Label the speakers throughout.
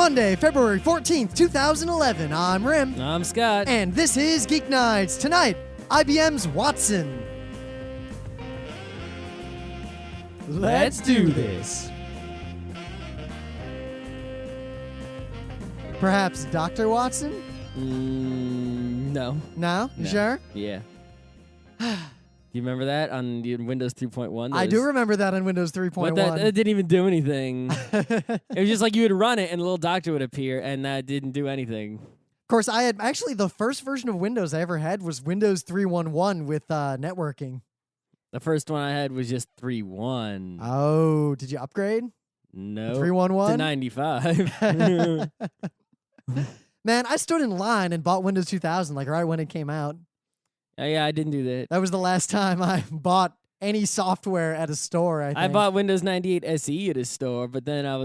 Speaker 1: Monday, February 14th, 2011. I'm Rim.
Speaker 2: I'm Scott.
Speaker 1: And this is Geeknights. Tonight, IBM's Watson.
Speaker 2: Let's do this.
Speaker 1: Perhaps Dr. Watson?
Speaker 2: No.
Speaker 1: No? You
Speaker 2: No.
Speaker 1: sure?
Speaker 2: Yeah. Do you remember that on the Windows 3.1?
Speaker 1: I do remember that on Windows 3.1.
Speaker 2: But that didn't even do anything. It was just like you would run it and a little doctor would appear, and that didn't do anything.
Speaker 1: Of course, I had actually the first version of Windows I ever had was Windows 3.1.1 with networking.
Speaker 2: The first one I had was just 3.1.
Speaker 1: Oh, did you upgrade?
Speaker 2: No.
Speaker 1: 3.1?
Speaker 2: To 95.
Speaker 1: Man, I stood in line and bought Windows 2000 like right when it came out.
Speaker 2: Yeah, I didn't do that.
Speaker 1: That was the last time I bought any software at a store, I think.
Speaker 2: I bought Windows 98 SE at a store, but then I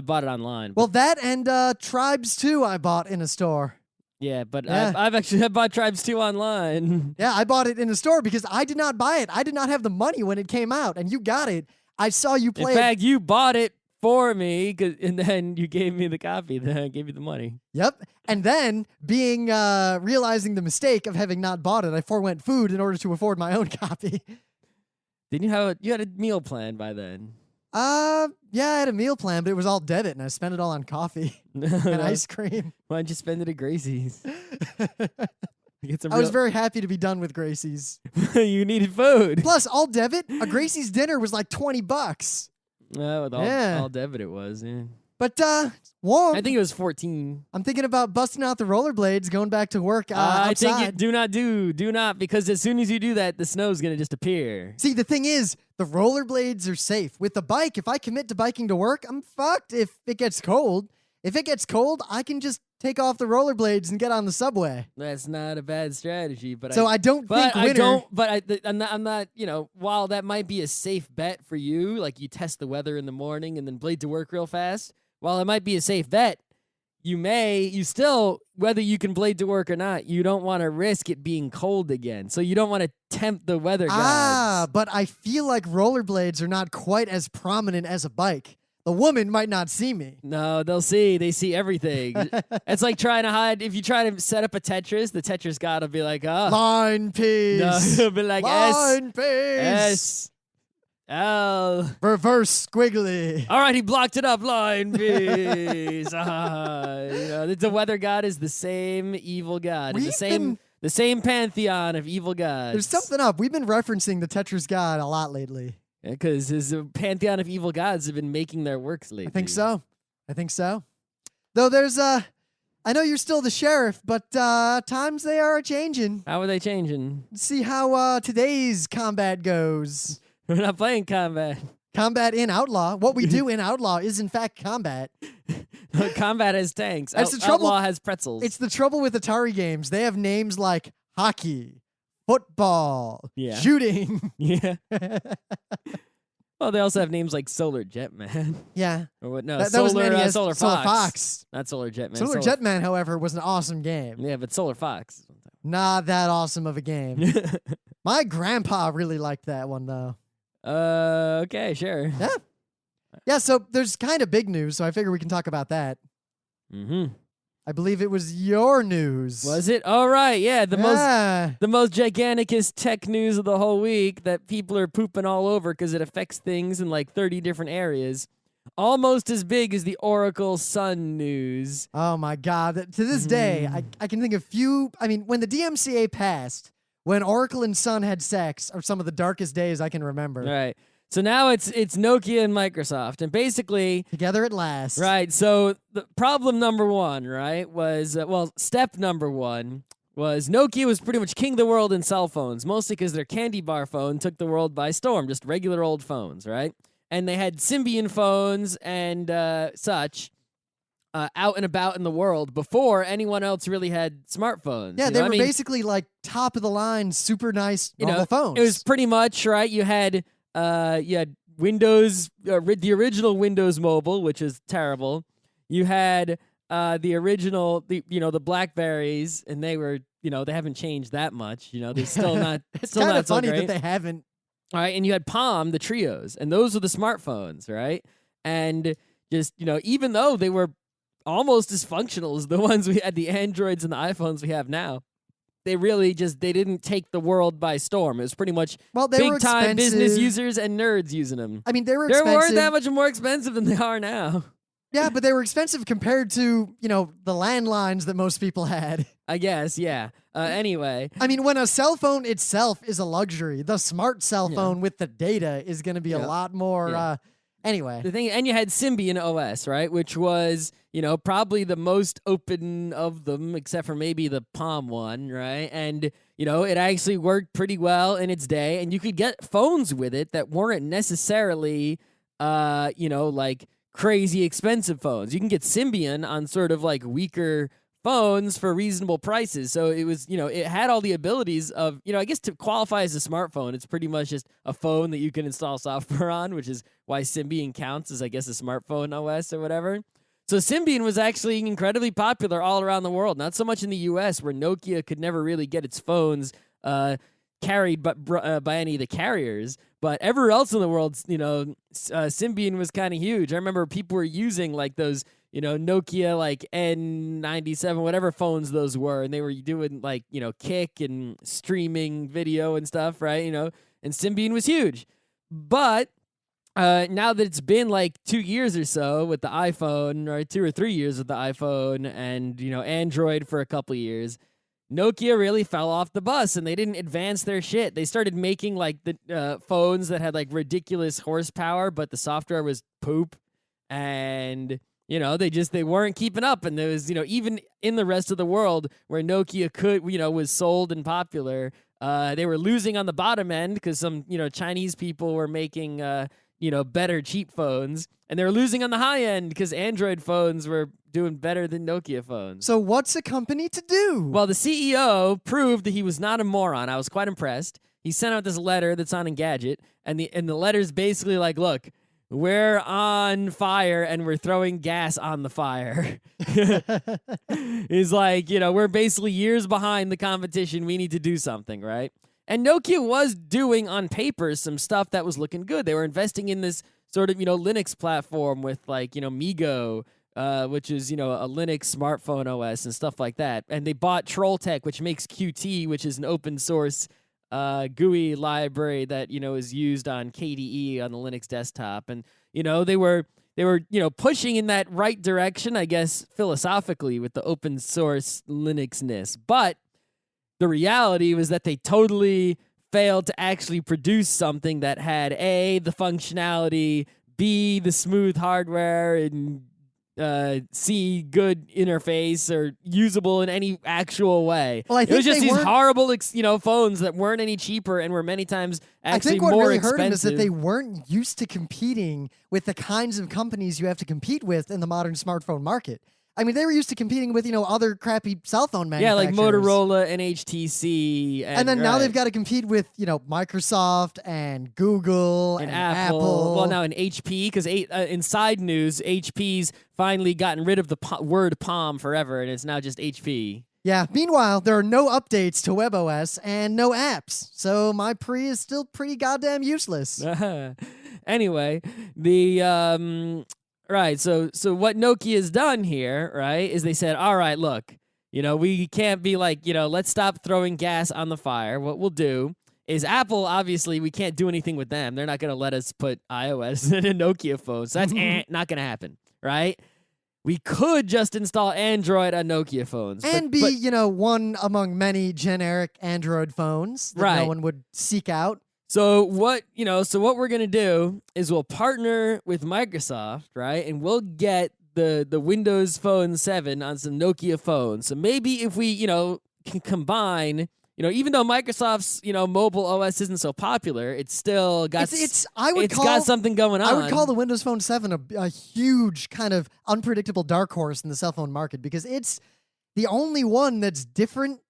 Speaker 2: bought it online.
Speaker 1: Well, that and Tribes 2 I bought in a store.
Speaker 2: Yeah, but
Speaker 1: Yeah.
Speaker 2: I bought Tribes 2 online.
Speaker 1: Yeah, I bought it in a store because I did not buy it. I did not have the money when it came out, and you got it. I saw you play
Speaker 2: In fact, you bought it for me, and then you gave me the copy. Then I gave you the money.
Speaker 1: Yep. And then, realizing the mistake of having not bought it, I forewent food in order to afford my own copy.
Speaker 2: Didn't you had a meal plan by then?
Speaker 1: Yeah, I had a meal plan, but it was all debit, and I spent it all on coffee and ice cream.
Speaker 2: Why don't you spend it at Gracie's?
Speaker 1: I was very happy to be done with Gracie's.
Speaker 2: You needed food.
Speaker 1: Plus, all debit, a Gracie's dinner was like $20.
Speaker 2: With all debit it was. Yeah.
Speaker 1: But warm.
Speaker 2: I think it was 14.
Speaker 1: I'm thinking about busting out the rollerblades, going back to work outside.
Speaker 2: I think do not, because as soon as you do that, the snow's gonna just appear.
Speaker 1: See, the thing is, the rollerblades are safe. With the bike, if I commit to biking to work, I'm fucked if it gets cold. If it gets cold, I can just take off the rollerblades and get on the subway.
Speaker 2: That's not a bad strategy, but
Speaker 1: I don't think winter.
Speaker 2: I'm not. You know, while that might be a safe bet for you, like you test the weather in the morning and then blade to work real fast. While it might be a safe bet, you still, whether you can blade to work or not, you don't want to risk it being cold again. So you don't want to tempt the weather gods.
Speaker 1: But I feel like rollerblades are not quite as prominent as a bike. The woman might not see me.
Speaker 2: No, they'll see. They see everything. It's like trying to hide. If you try to set up a Tetris, the Tetris god will be like,
Speaker 1: line piece.
Speaker 2: No, he'll be like
Speaker 1: line piece.
Speaker 2: S, L.
Speaker 1: Reverse squiggly.
Speaker 2: All right, he blocked it up. Line piece. The weather god is the same evil god. The same pantheon of evil gods.
Speaker 1: There's something up. We've been referencing the Tetris god a lot lately.
Speaker 2: Because his pantheon of evil gods have been making their works lately.
Speaker 1: I think so. Though there's I know you're still the sheriff, but times they are changing.
Speaker 2: How are they changing?
Speaker 1: Let's see how today's combat goes.
Speaker 2: We're not playing combat.
Speaker 1: Combat in Outlaw. What we do in Outlaw is in fact combat.
Speaker 2: Combat has tanks.
Speaker 1: That's the trouble.
Speaker 2: Outlaw has pretzels.
Speaker 1: It's the trouble with Atari games. They have names like hockey, football, shooting.
Speaker 2: Yeah. Well, they also have names like Solar Jetman.
Speaker 1: Yeah.
Speaker 2: Or what? No,
Speaker 1: that was
Speaker 2: Solar
Speaker 1: Fox.
Speaker 2: Fox. Not Solar Jetman.
Speaker 1: Solar Jetman, however, was an awesome game.
Speaker 2: Yeah, but Solar Fox.
Speaker 1: Not that awesome of a game. My grandpa really liked that one, though.
Speaker 2: Okay, sure.
Speaker 1: Yeah. Yeah, so there's kind of big news, so I figure we can talk about that.
Speaker 2: Mm-hmm.
Speaker 1: I believe it was your news.
Speaker 2: Was it? All right, yeah. The most giganticest tech news of the whole week that people are pooping all over because it affects things in like 30 different areas. Almost as big as the Oracle Sun news.
Speaker 1: Oh my God. To this day, I can think of when the DMCA passed, when Oracle and Sun had sex are some of the darkest days I can remember.
Speaker 2: Right. So now it's Nokia and Microsoft, and basically
Speaker 1: together at last.
Speaker 2: Right. So the problem number one, right, was step number one was Nokia was pretty much king of the world in cell phones, mostly because their candy bar phone took the world by storm, just regular old phones, right? And they had Symbian phones and such out and about in the world before anyone else really had smartphones.
Speaker 1: Yeah, they were basically like top of the line, super nice normal phones.
Speaker 2: It was pretty much right. You had Windows, the original Windows Mobile, which is terrible. You had the original, the Blackberries, and they were, they haven't changed that much. They're still not.
Speaker 1: It's
Speaker 2: still
Speaker 1: kind
Speaker 2: not
Speaker 1: of funny
Speaker 2: so great.
Speaker 1: that they haven't.
Speaker 2: All right, and you had Palm, the Trios, and those were the smartphones, right? And just even though they were almost as functional as the ones we had, the Androids and the iPhones we have now. They really they didn't take the world by storm. It was pretty much
Speaker 1: they were
Speaker 2: big time business
Speaker 1: expensive.
Speaker 2: users and nerds using them.
Speaker 1: I mean, they were
Speaker 2: They
Speaker 1: expensive.
Speaker 2: weren't that much more expensive than they are now.
Speaker 1: Yeah, but they were expensive compared to, the landlines that most people had.
Speaker 2: I guess, yeah. Anyway.
Speaker 1: I mean, when a cell phone itself is a luxury, the smart cell phone with the data is going to be a lot more. Anyway.
Speaker 2: The thing, and you had Symbian OS, right? Which was, probably the most open of them, except for maybe the Palm one, right? And, it actually worked pretty well in its day. And you could get phones with it that weren't necessarily, like crazy expensive phones. You can get Symbian on sort of like weaker phones for reasonable prices. So it was, it had all the abilities of, I guess to qualify as a smartphone, it's pretty much just a phone that you can install software on, which is why Symbian counts as, I guess, a smartphone OS or whatever. So Symbian was actually incredibly popular all around the world, not so much in the US, where Nokia could never really get its phones carried by any of the carriers. But everywhere else in the world, Symbian was kind of huge. I remember people were using like those, Nokia like N97, whatever phones those were, and they were doing like, Kik and streaming video and stuff, right? And Symbian was huge. But now that it's been like 2 years or so with the iPhone, or 2 or 3 years with the iPhone, and Android for a couple years, Nokia really fell off the bus, and they didn't advance their shit. They started making like the phones that had like ridiculous horsepower, but the software was poop, and they weren't keeping up. And there was even in the rest of the world where Nokia was sold and popular, they were losing on the bottom end because some Chinese people were making better cheap phones, and they were losing on the high end because Android phones were doing better than Nokia phones.
Speaker 1: So what's a company to do?
Speaker 2: Well, the CEO proved that he was not a moron. I was quite impressed. He sent out this letter that's on Engadget, and the letter's basically like, look, we're on fire and we're throwing gas on the fire. He's like, we're basically years behind the competition. We need to do something, right? And Nokia was doing on paper some stuff that was looking good. They were investing in this sort of, Linux platform with like, MeeGo, which is, a Linux smartphone OS and stuff like that. And they bought Trolltech, which makes Qt, which is an open source GUI library that, is used on KDE on the Linux desktop. And, they were pushing in that right direction, I guess, philosophically with the open source Linux-ness. But the reality was that they totally failed to actually produce something that had A, the functionality, B, the smooth hardware, and C, good interface or usable in any actual way.
Speaker 1: Well, I think
Speaker 2: it was just
Speaker 1: they
Speaker 2: these
Speaker 1: weren't-
Speaker 2: horrible, phones that weren't any cheaper and were many times
Speaker 1: I
Speaker 2: actually
Speaker 1: think what
Speaker 2: more
Speaker 1: really
Speaker 2: expensive.
Speaker 1: hurt them is that they weren't used to competing with the kinds of companies you have to compete with in the modern smartphone market. I mean, they were used to competing with, other crappy cell phone
Speaker 2: Yeah, like
Speaker 1: manufacturers.
Speaker 2: Motorola and HTC.
Speaker 1: And then now they've got to compete with, Microsoft and Google and Apple.
Speaker 2: Well, now in HP, because in side news, HP's finally gotten rid of the word Palm forever, and it's now just HP.
Speaker 1: Yeah, meanwhile, there are no updates to WebOS and no apps. So my Pre is still pretty goddamn useless.
Speaker 2: Anyway, right, so what Nokia's done here, right, is they said, all right, look, we can't be like, let's stop throwing gas on the fire. What we'll do is Apple, obviously, we can't do anything with them. They're not going to let us put iOS in a Nokia phone, so that's not going to happen, right? We could just install Android on Nokia phones.
Speaker 1: And be, one among many generic Android phones that no one would seek out.
Speaker 2: So what we're going to do is we'll partner with Microsoft, right? And we'll get the Windows Phone 7 on some Nokia phones. So maybe if we, can combine, even though Microsoft's, mobile OS isn't so popular, it's still got got something going on.
Speaker 1: I would call the Windows Phone 7 a huge kind of unpredictable dark horse in the cell phone market because it's the only one that's different.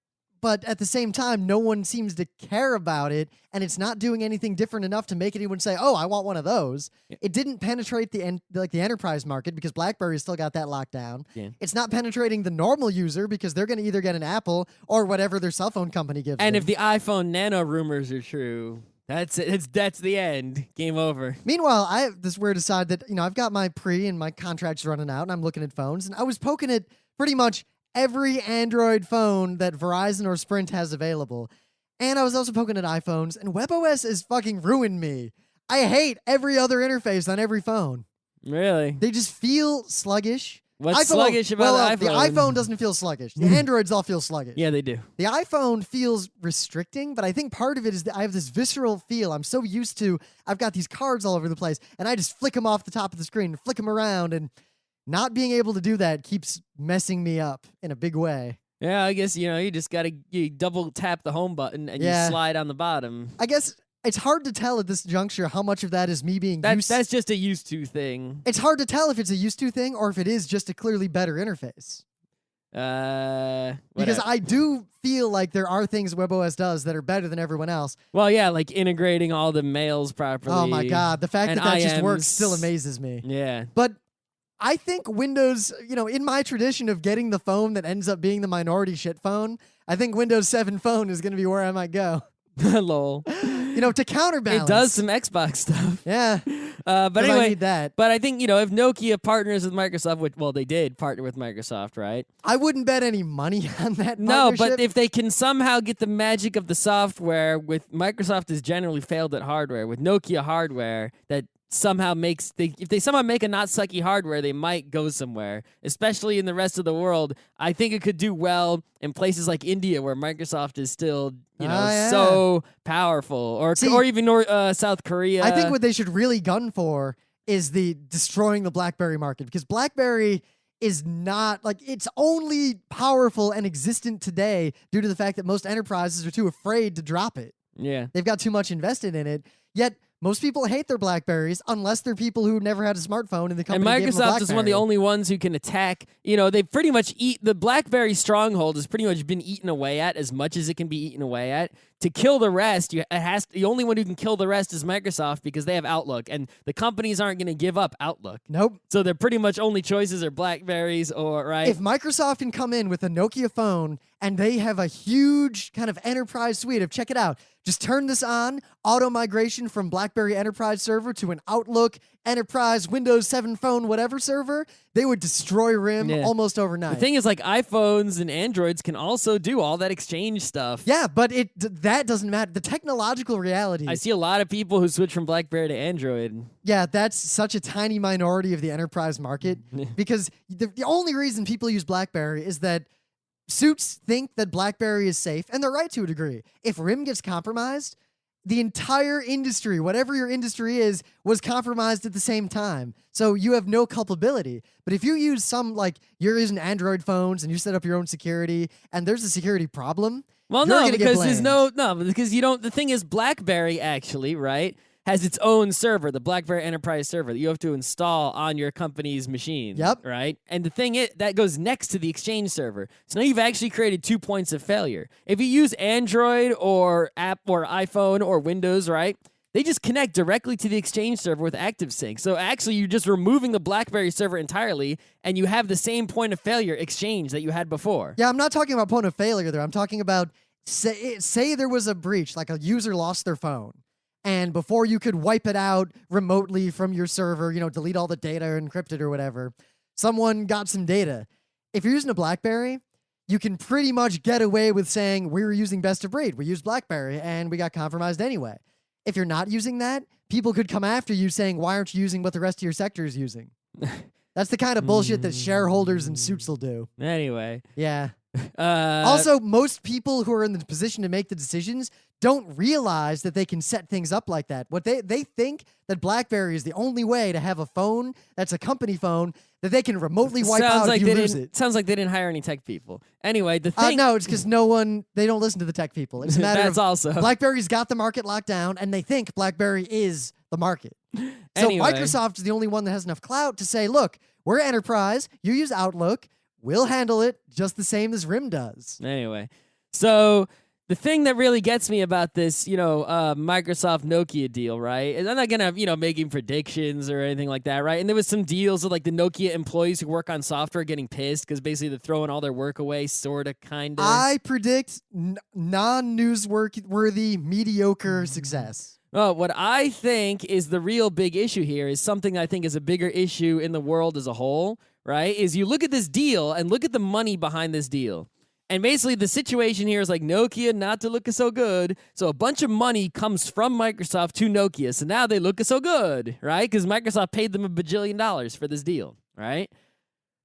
Speaker 1: But at the same time, no one seems to care about it, and it's not doing anything different enough to make anyone say, "Oh, I want one of those." Yeah. It didn't penetrate the enterprise market because BlackBerry's still got that locked down. Yeah. It's not penetrating the normal user because they're going to either get an Apple or whatever their cell phone company gives them.
Speaker 2: And if the iPhone Nano rumors are true, That's it. That's the end. Game over.
Speaker 1: Meanwhile, I have this weird aside that, I've got my pre and my contract's running out and I'm looking at phones and I was poking at pretty much every Android phone that Verizon or Sprint has available. And I was also poking at iPhones and WebOS has fucking ruined me. I hate every other interface on every phone.
Speaker 2: Really?
Speaker 1: They just feel sluggish.
Speaker 2: What's sluggish about the iPhone?
Speaker 1: The iPhone doesn't feel sluggish. The Androids all feel sluggish.
Speaker 2: Yeah, they do.
Speaker 1: The iPhone feels restricting, but I think part of it is that I have this visceral feel. I'm so used to, I've got these cards all over the place, and I just flick them off the top of the screen and flick them around, and not being able to do that keeps messing me up in a big way.
Speaker 2: Yeah, I guess, you just got to double tap the home button and you slide on the bottom.
Speaker 1: I guess it's hard to tell at this juncture how much of that is me being used.
Speaker 2: That's just a used to thing.
Speaker 1: It's hard to tell if it's a used to thing or if it is just a clearly better interface. Because I do feel like there are things WebOS does that are better than everyone else.
Speaker 2: Well, yeah, like integrating all the mails properly.
Speaker 1: Oh my God, the fact that
Speaker 2: IMs.
Speaker 1: just works still amazes me.
Speaker 2: Yeah.
Speaker 1: But I think Windows, in my tradition of getting the phone that ends up being the minority shit phone, I think Windows 7 phone is going to be where I might go.
Speaker 2: Lol.
Speaker 1: To counterbalance.
Speaker 2: It does some Xbox stuff.
Speaker 1: Yeah.
Speaker 2: But
Speaker 1: I
Speaker 2: anyway,
Speaker 1: need that.
Speaker 2: But I think, if Nokia partners with Microsoft, they did partner with Microsoft, right?
Speaker 1: I wouldn't bet any money on that
Speaker 2: No,
Speaker 1: partnership.
Speaker 2: but if they can somehow get the magic of the software, with Microsoft has generally failed at hardware, with Nokia hardware that somehow if they somehow make a not sucky hardware, they might go somewhere, especially in the rest of the world. I think it could do well in places like India where Microsoft is still, so powerful, or even South Korea.
Speaker 1: I think what they should really gun for is the destroying the BlackBerry market, because BlackBerry is not, it's only powerful and existent today due to the fact that most enterprises are too afraid to drop it.
Speaker 2: Yeah.
Speaker 1: They've got too much invested in it, yet most people hate their BlackBerries unless they're people who never had a smartphone and the company
Speaker 2: And
Speaker 1: gave them a
Speaker 2: Microsoft is one of the
Speaker 1: BlackBerry.
Speaker 2: only ones who can attack. They pretty much the BlackBerry stronghold has pretty much been eaten away at as much as it can be eaten away at. To kill the rest, the only one who can kill the rest is Microsoft, because they have Outlook, and the companies aren't going to give up Outlook.
Speaker 1: Nope.
Speaker 2: So their pretty much only choices are BlackBerries right?
Speaker 1: If Microsoft can come in with a Nokia phone and they have a huge kind of enterprise suite of, check it out, just turn this on, auto migration from BlackBerry Enterprise server to an Outlook Enterprise Windows 7 phone whatever server, they would destroy RIM almost overnight.
Speaker 2: The thing is, iPhones and Androids can also do all that exchange stuff.
Speaker 1: Yeah, but that doesn't matter. The technological reality.
Speaker 2: I see a lot of people who switch from BlackBerry to Android.
Speaker 1: Yeah, that's such a tiny minority of the enterprise market, because the only reason people use BlackBerry is that suits think that BlackBerry is safe, and they're right to a degree. If RIM gets compromised, the entire industry, whatever your industry is, was compromised at the same time. So you have no culpability. But if you use you're using Android phones and you set up your own security and there's a security problem,
Speaker 2: well,
Speaker 1: you're
Speaker 2: no,
Speaker 1: gonna get
Speaker 2: because
Speaker 1: blamed.
Speaker 2: because you don't. The thing is, BlackBerry actually, right, has its own server, the BlackBerry Enterprise server, that you have to install on your company's machine.
Speaker 1: Yep.
Speaker 2: Right? And the thing is, that goes next to the Exchange server. So now you've actually created 2 points of failure. If you use Android or app or iPhone or Windows, right, they just connect directly to the Exchange server with ActiveSync. So actually, you're just removing the BlackBerry server entirely, and you have the same point of failure Exchange that you had before.
Speaker 1: Yeah, I'm not talking about point of failure there. I'm talking about, say there was a breach, like a user lost their phone. And before you could wipe it out remotely from your server, delete all the data or encrypt it or whatever, someone got some data. If you're using a BlackBerry, you can pretty much get away with saying, we were using best of breed. We used BlackBerry and we got compromised anyway. If you're not using that, people could come after you saying, why aren't you using what the rest of your sector is using? That's the kind of bullshit that shareholders and suits will do.
Speaker 2: Anyway.
Speaker 1: Yeah. Also, most people who are in the position to make the decisions don't realize that they can set things up like that. What they think that BlackBerry is the only way to have a phone that's a company phone that they can remotely wipe out if you lose it.
Speaker 2: Sounds like they didn't hire any tech people. Anyway, the thing...
Speaker 1: No, it's because they don't listen to the tech people. It's a matter
Speaker 2: That's
Speaker 1: of
Speaker 2: also...
Speaker 1: BlackBerry's got the market locked down, and they think BlackBerry is the market.
Speaker 2: Anyway.
Speaker 1: So Microsoft is the only one that has enough clout to say, look, we're enterprise, you use Outlook, we'll handle it just the same as RIM does.
Speaker 2: Anyway, so The thing that really gets me about this, Microsoft Nokia deal, right? And I'm not gonna, making predictions or anything like that, right? And there was some deals with like the Nokia employees who work on software getting pissed because basically they're throwing all their work away, sorta, kinda.
Speaker 1: I predict non-newsworthy, mediocre success.
Speaker 2: Well, what I think is the real big issue here is something I think is a bigger issue in the world as a whole, right? Is you look at this deal and look at the money behind this deal. And basically the situation here is like Nokia not to look so good. So a bunch of money comes from Microsoft to Nokia. So now they look so good, right? Because Microsoft paid them $1 bajillion for this deal, right?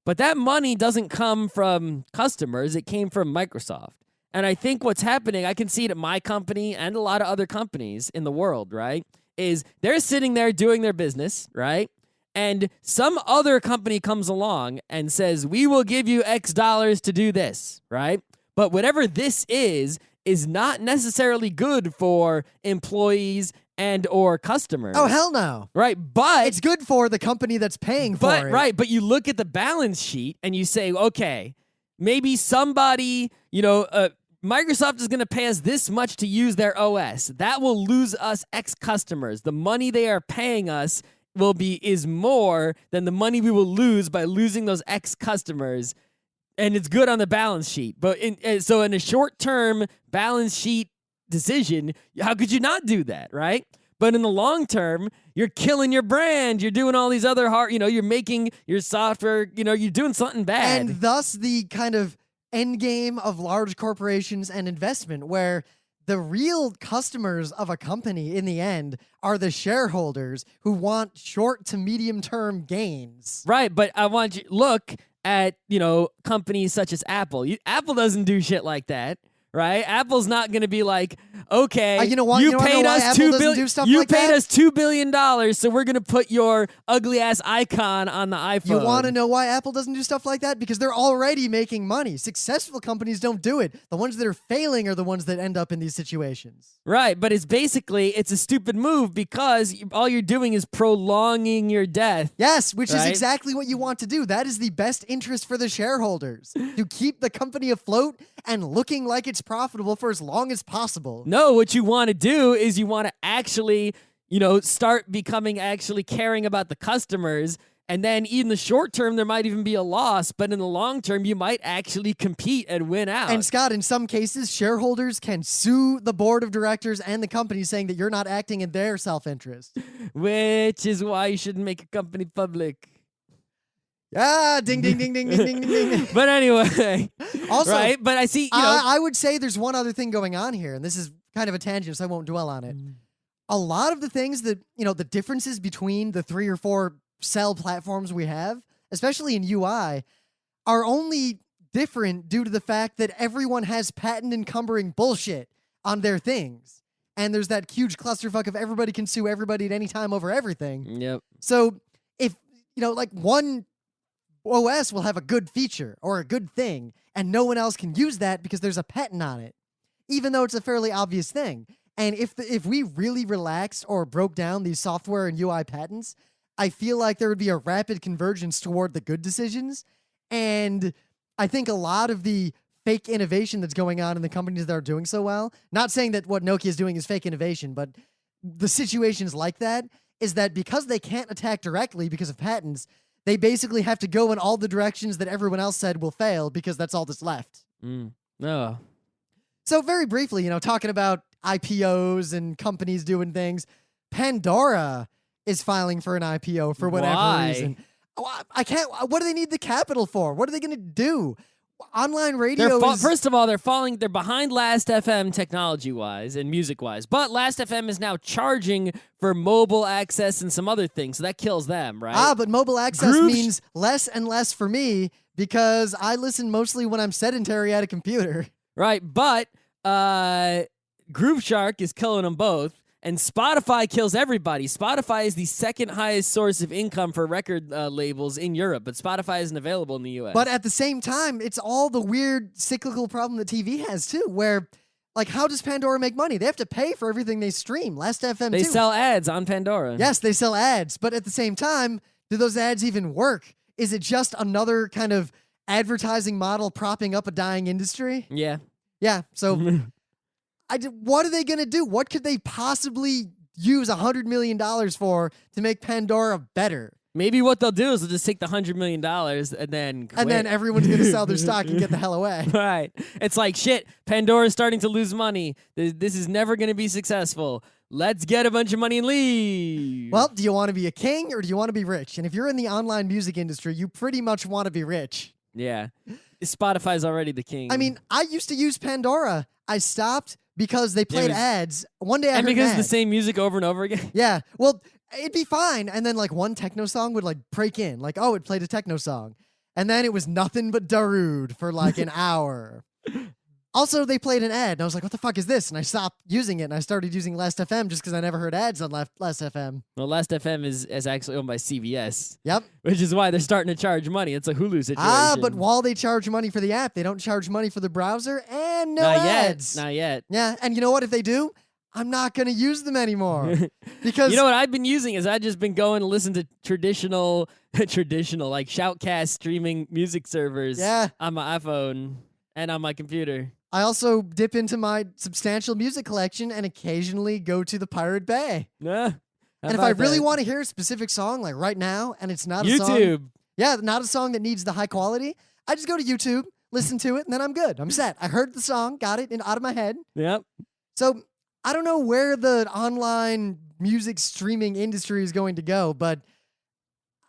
Speaker 2: But that money doesn't come from customers. It came from Microsoft. And I think what's happening, I can see it at my company and a lot of other companies in the world, right? Is they're sitting there doing their business, right? And some other company comes along and says, we will give you X dollars to do this, right? But whatever this is not necessarily good for employees and or customers.
Speaker 1: Oh, hell no.
Speaker 2: Right, but...
Speaker 1: It's good for the company that's paying for it.
Speaker 2: Right, but you look at the balance sheet and you say, okay, maybe somebody, Microsoft is going to pay us this much to use their OS. That will lose us X customers. The money they are paying us is more than the money we will lose by losing those X customers, and it's good on the balance sheet. But so in a short-term balance sheet decision, how could you not do that, right? But in the long term, you're killing your brand. You're doing all these other you're making your software, you're doing something bad.
Speaker 1: And thus the kind of end game of large corporations and investment where the real customers of a company in the end are the shareholders who want short to medium term gains.
Speaker 2: Right, but I want you look at, companies such as Apple. Apple doesn't do shit like that. Right? Apple's not going to be like, okay,
Speaker 1: you know what?
Speaker 2: you paid us $2 billion, so we're going to put your ugly ass icon on the iPhone.
Speaker 1: You want to know why Apple doesn't do stuff like that? Because they're already making money. Successful companies don't do it. The ones that are failing are the ones that end up in these situations.
Speaker 2: Right, but it's a stupid move because all you're doing is prolonging your death.
Speaker 1: Yes, which is exactly what you want to do. That is the best interest for the shareholders, to keep the company afloat and looking like it's profitable for as long as possible.
Speaker 2: No, what you want to do is you want to actually, start becoming actually caring about the customers. And then in the short term, there might even be a loss. But in the long term, you might actually compete and win out.
Speaker 1: And Scott, in some cases, shareholders can sue the board of directors and the company saying that you're not acting in their self-interest.
Speaker 2: Which is why you shouldn't make a company public.
Speaker 1: Ah, ding, ding, ding, ding, ding, ding, ding, ding.
Speaker 2: But anyway,
Speaker 1: also,
Speaker 2: right? But I see,
Speaker 1: I would say there's one other thing going on here, and this is kind of a tangent, so I won't dwell on it. A lot of the things that, the differences between the 3 or 4 cell platforms we have, especially in UI, are only different due to the fact that everyone has patent encumbering bullshit on their things. And there's that huge clusterfuck of everybody can sue everybody at any time over everything.
Speaker 2: Yep.
Speaker 1: So if, one OS will have a good feature or a good thing, and no one else can use that because there's a patent on it, even though it's a fairly obvious thing. And if we really relaxed or broke down these software and UI patents, I feel like there would be a rapid convergence toward the good decisions. And I think a lot of the fake innovation that's going on in the companies that are doing so well, not saying that what Nokia is doing is fake innovation, but the situations like that is that because they can't attack directly because of patents, they basically have to go in all the directions that everyone else said will fail because that's all that's left.
Speaker 2: Oh.
Speaker 1: So very briefly, talking about IPOs and companies doing things, Pandora is filing for an IPO for whatever reason. I can't. What do they need the capital for? What are they going to do? Online radio
Speaker 2: First of all, they're behind Last.fm technology-wise and music-wise. But Last.fm is now charging for mobile access and some other things, so that kills them, right?
Speaker 1: But mobile access means less and less for me because I listen mostly when I'm sedentary at a computer.
Speaker 2: Right, but Groove Shark is killing them both. And Spotify kills everybody. Spotify is the second highest source of income for record labels in Europe, but Spotify isn't available in the U.S.
Speaker 1: But at the same time, it's all the weird cyclical problem that TV has too, where, how does Pandora make money? They have to pay for everything they stream. Last.fm
Speaker 2: They sell ads on Pandora.
Speaker 1: Yes, they sell ads, but at the same time, do those ads even work? Is it just another kind of advertising model propping up a dying industry?
Speaker 2: Yeah.
Speaker 1: Yeah, so What are they going to do? What could they possibly use $100 million for to make Pandora better?
Speaker 2: Maybe what they'll do is they'll just take the $100 million and then quit.
Speaker 1: And then everyone's going to sell their stock and get the hell away.
Speaker 2: Right. It's like, shit, Pandora's starting to lose money. This is never going to be successful. Let's get a bunch of money and leave.
Speaker 1: Well, do you want to be a king or do you want to be rich? And if you're in the online music industry, you pretty much want to be rich.
Speaker 2: Yeah. Spotify's already the king.
Speaker 1: I mean, I used to use Pandora. I stopped because they played ads. One day I heard an
Speaker 2: because
Speaker 1: ad.
Speaker 2: the same music over and over again.
Speaker 1: Yeah. Well, it'd be fine. And then like one techno song would like break in. Like, oh, it played a techno song. And then it was nothing but Darude for like an hour. Also, they played an ad, and I was like, what the fuck is this? And I stopped using it, and I started using Last FM just because I never heard ads on Last FM.
Speaker 2: Well, Last FM is actually owned by CBS.
Speaker 1: Yep.
Speaker 2: Which is why they're starting to charge money. It's a Hulu situation.
Speaker 1: Ah, but while they charge money for the app, they don't charge money for the browser and no ads.
Speaker 2: Not yet.
Speaker 1: Yeah, and you know what? If they do, I'm not going to use them anymore. Because
Speaker 2: you know what I've been using is I've just been going to listen to traditional like Shoutcast streaming music servers on my iPhone and on my computer.
Speaker 1: I also dip into my substantial music collection and occasionally go to the Pirate Bay.
Speaker 2: Yeah.
Speaker 1: And if I really want to hear a specific song, like right now, and it's not a song...
Speaker 2: YouTube.
Speaker 1: Yeah, not a song that needs the high quality, I just go to YouTube, listen to it, and then I'm good. I'm set. I heard the song, got it out of my head.
Speaker 2: Yep.
Speaker 1: So I don't know where the online music streaming industry is going to go, but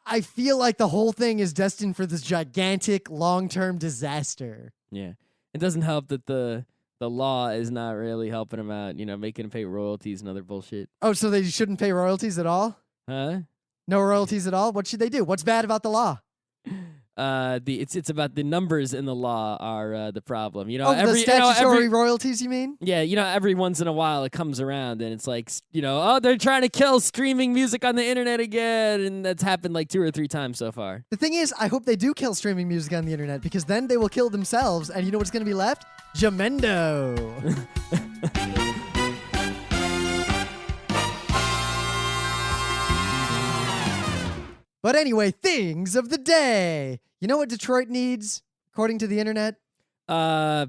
Speaker 1: I feel like the whole thing is destined for this gigantic long-term disaster.
Speaker 2: Yeah. It doesn't help that the law is not really helping them out, making them pay royalties and other bullshit.
Speaker 1: Oh, so they shouldn't pay royalties at all?
Speaker 2: Huh?
Speaker 1: No royalties at all? What should they do? What's bad about the law?
Speaker 2: It's about the numbers in the law are the problem.
Speaker 1: The statutory royalties, you mean?
Speaker 2: Yeah, every once in a while it comes around and it's like, they're trying to kill streaming music on the internet again, and that's happened like 2 or 3 times so far.
Speaker 1: The thing is, I hope they do kill streaming music on the internet, because then they will kill themselves, and you know what's going to be left? Jamendo. But anyway, things of the day. You know what Detroit needs, according to the internet?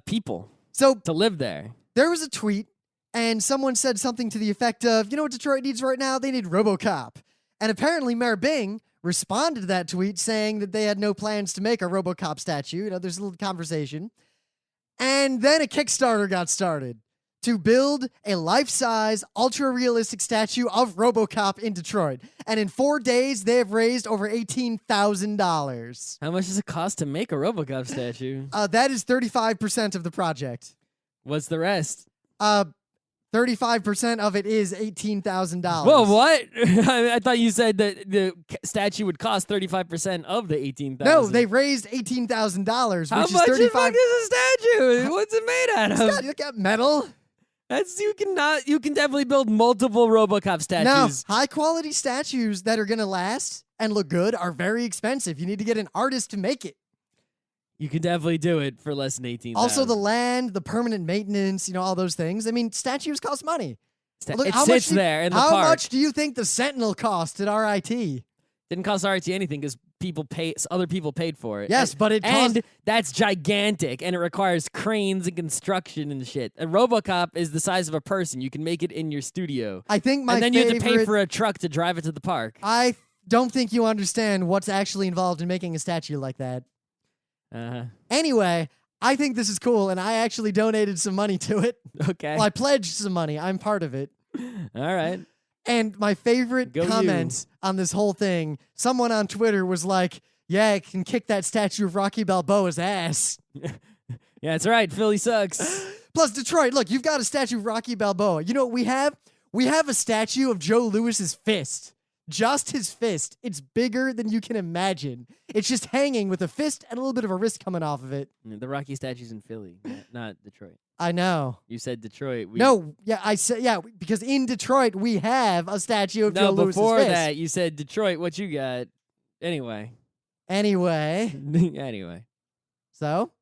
Speaker 2: People.
Speaker 1: So
Speaker 2: to live there.
Speaker 1: There was a tweet, and someone said something to the effect of, you know what Detroit needs right now? They need RoboCop. And apparently Mayor Bing responded to that tweet saying that they had no plans to make a RoboCop statue. There's a little conversation. And then a Kickstarter got started to build a life-size, ultra-realistic statue of RoboCop in Detroit. And in 4 days, they have raised over $18,000.
Speaker 2: How much does it cost to make a RoboCop statue?
Speaker 1: That is 35% of the project.
Speaker 2: What's the rest?
Speaker 1: 35% of it is $18,000.
Speaker 2: Whoa, what? I thought you said that the statue would cost 35% of the $18,000.
Speaker 1: No, they raised $18,000,
Speaker 2: How
Speaker 1: which
Speaker 2: much
Speaker 1: is 35.
Speaker 2: is a statue? What's it made out of?
Speaker 1: Look at metal.
Speaker 2: You can definitely build multiple RoboCop statues.
Speaker 1: No, high quality statues that are gonna last and look good are very expensive. You need to get an artist to make it.
Speaker 2: You can definitely do it for less than $18,000.
Speaker 1: Also, the land, the permanent maintenance, all those things. I mean, statues cost money.
Speaker 2: It sits there in the
Speaker 1: park.
Speaker 2: How
Speaker 1: much do you think the Sentinel cost at RIT?
Speaker 2: Didn't cost RIT anything because other people paid for it.
Speaker 1: Yes, but it cost...
Speaker 2: And that's gigantic, and it requires cranes and construction and shit. A RoboCop is the size of a person. You can make it in your studio.
Speaker 1: I think
Speaker 2: and then you have to pay for a truck to drive it to the park.
Speaker 1: I don't think you understand what's actually involved in making a statue like that.
Speaker 2: Uh-huh.
Speaker 1: Anyway, I think this is cool, and I actually donated some money to it.
Speaker 2: Okay.
Speaker 1: Well, I pledged some money. I'm part of it.
Speaker 2: All right.
Speaker 1: And my favorite comment on this whole thing, someone on Twitter was like, yeah, I can kick that statue of Rocky Balboa's ass.
Speaker 2: Yeah, that's right. Philly sucks.
Speaker 1: Plus, Detroit, look, you've got a statue of Rocky Balboa. You know what we have? We have a statue of Joe Louis's fist. Just his fist. It's bigger than you can imagine. It's just hanging with a fist and a little bit of a wrist coming off of it.
Speaker 2: The Rocky statue's in Philly, not Detroit.
Speaker 1: I know.
Speaker 2: You said Detroit.
Speaker 1: I said, because in Detroit we have a statue of Joe Louis's fist.
Speaker 2: Before that, you said Detroit. What you got? Anyway.
Speaker 1: So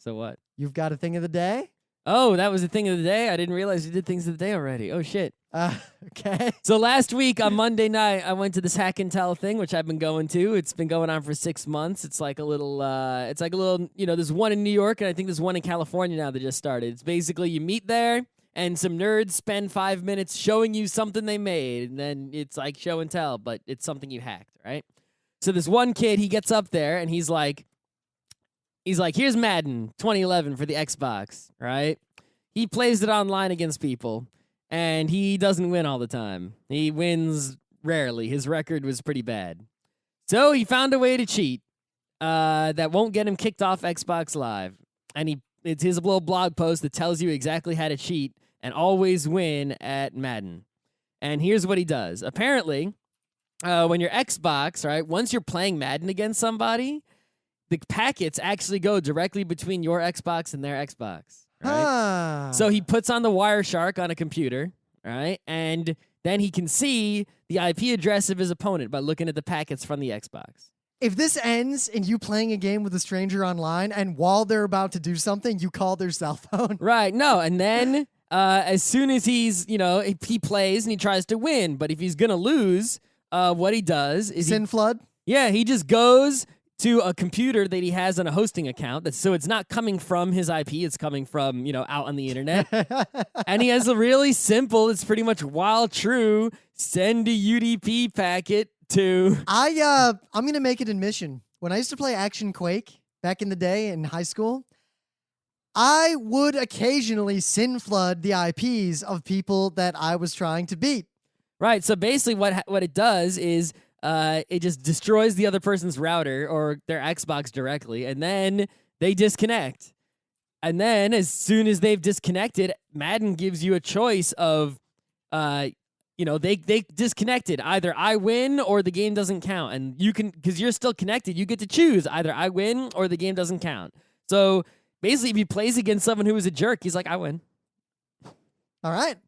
Speaker 2: what?
Speaker 1: You've got a thing of the day?
Speaker 2: Oh, that was the thing of the day? I didn't realize you did things of the day already. Oh, shit.
Speaker 1: Okay.
Speaker 2: So last week on Monday night, I went to this Hack and Tell thing, which I've been going to. It's been going on for 6 months. It's like a little, there's one in New York, and I think there's one in California now that just started. It's basically you meet there, and some nerds spend 5 minutes showing you something they made, and then it's like show and tell, but it's something you hacked, right? So this one kid, he gets up there and he's like, here's Madden 2011 for the Xbox, right? He plays it online against people, and he doesn't win all the time. He wins rarely. His record was pretty bad. So he found a way to cheat that won't get him kicked off Xbox Live. And it's his little blog post that tells you exactly how to cheat and always win at Madden. And here's what he does. Apparently, when your Xbox, right, once you're playing Madden against somebody, the packets actually go directly between your Xbox and their Xbox. Right? So he puts on the Wireshark on a computer, right? And then he can see the IP address of his opponent by looking at the packets from the Xbox.
Speaker 1: If this ends in you playing a game with a stranger online, and while they're about to do something, you call their cell phone.
Speaker 2: Right, no, and then as soon as he plays and he tries to win, but if he's going to lose, what he does is
Speaker 1: Sin flood?
Speaker 2: he just goes to a computer that he has on a hosting account. So it's not coming from his IP, it's coming from, out on the internet. And he has a really simple, it's pretty much while true, send a UDP packet to...
Speaker 1: I'm going to make an admission. When I used to play Action Quake back in the day in high school, I would occasionally sin flood the IPs of people that I was trying to beat.
Speaker 2: Right, so basically what it does is it just destroys the other person's router or their Xbox directly, and then they disconnect. And then as soon as they've disconnected, Madden gives you a choice of, they disconnected. Either I win or the game doesn't count. And you can, because you're still connected, you get to choose. Either I win or the game doesn't count. So basically, if he plays against someone who is a jerk, he's like, I win.
Speaker 1: All right.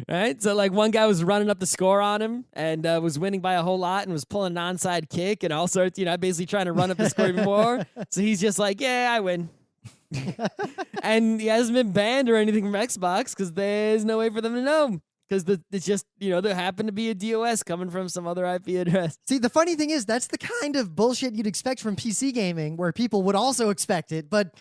Speaker 2: Right? So, like, one guy was running up the score on him and was winning by a whole lot and was pulling an onside kick and all sorts, basically trying to run up the score even more. So he's just like, yeah, I win. And he hasn't been banned or anything from Xbox because there's no way for them to know. Because it's just, there happened to be a DOS coming from some other IP address.
Speaker 1: See, the funny thing is, that's the kind of bullshit you'd expect from PC gaming, where people would also expect it, but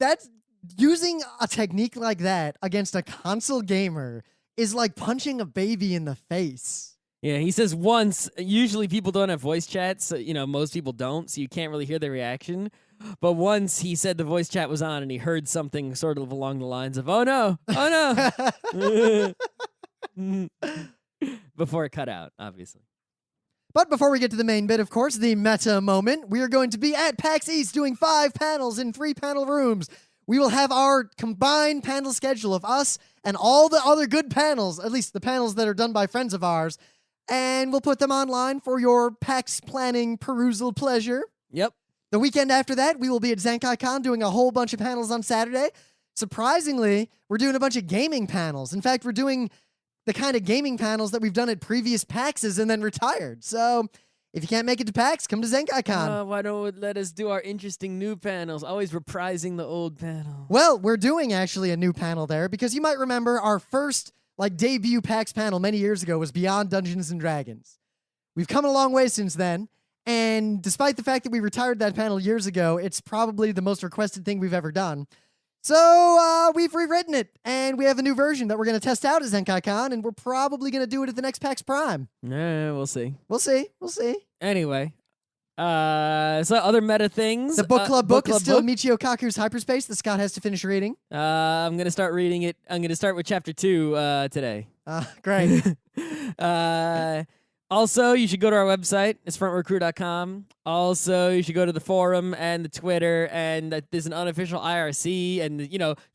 Speaker 1: that's... Using a technique like that against a console gamer is like punching a baby in the face.
Speaker 2: Yeah, he says once, usually people don't have voice chats, so, most people don't, so you can't really hear their reaction. But once he said the voice chat was on and he heard something sort of along the lines of, oh no. Before it cut out, obviously.
Speaker 1: But before we get to the main bit, of course, the meta moment, we are going to be at PAX East doing 5 panels in 3 panel rooms. We will have our combined panel schedule of us and all the other good panels, at least the panels that are done by friends of ours, and we'll put them online for your PAX planning perusal pleasure.
Speaker 2: Yep.
Speaker 1: The weekend after that, we will be at ZenkaiCon doing a whole bunch of panels on Saturday. Surprisingly, we're doing a bunch of gaming panels. In fact, we're doing the kind of gaming panels that we've done at previous PAXs and then retired. So... if you can't make it to PAX, come to ZenkaiCon.
Speaker 2: Why don't it let us do our interesting new panels, always reprising the old panel?
Speaker 1: Well, we're doing actually a new panel there because you might remember our first debut PAX panel many years ago was Beyond Dungeons & Dragons. We've come a long way since then, and despite the fact that we retired that panel years ago, it's probably the most requested thing we've ever done. So we've rewritten it, and we have a new version that we're going to test out at ZenkaiCon, and we're probably going to do it at the next PAX Prime.
Speaker 2: Yeah, we'll see.
Speaker 1: We'll see.
Speaker 2: Anyway, so other meta things.
Speaker 1: The book club book is still Michio Kaku's Hyperspace that Scott has to finish reading.
Speaker 2: I'm going to start reading it. I'm going to start with chapter 2 today.
Speaker 1: Great.
Speaker 2: Also, you should go to our website. It's frontrecruit.com. Also, you should go to the forum and the Twitter, and there's an unofficial IRC and,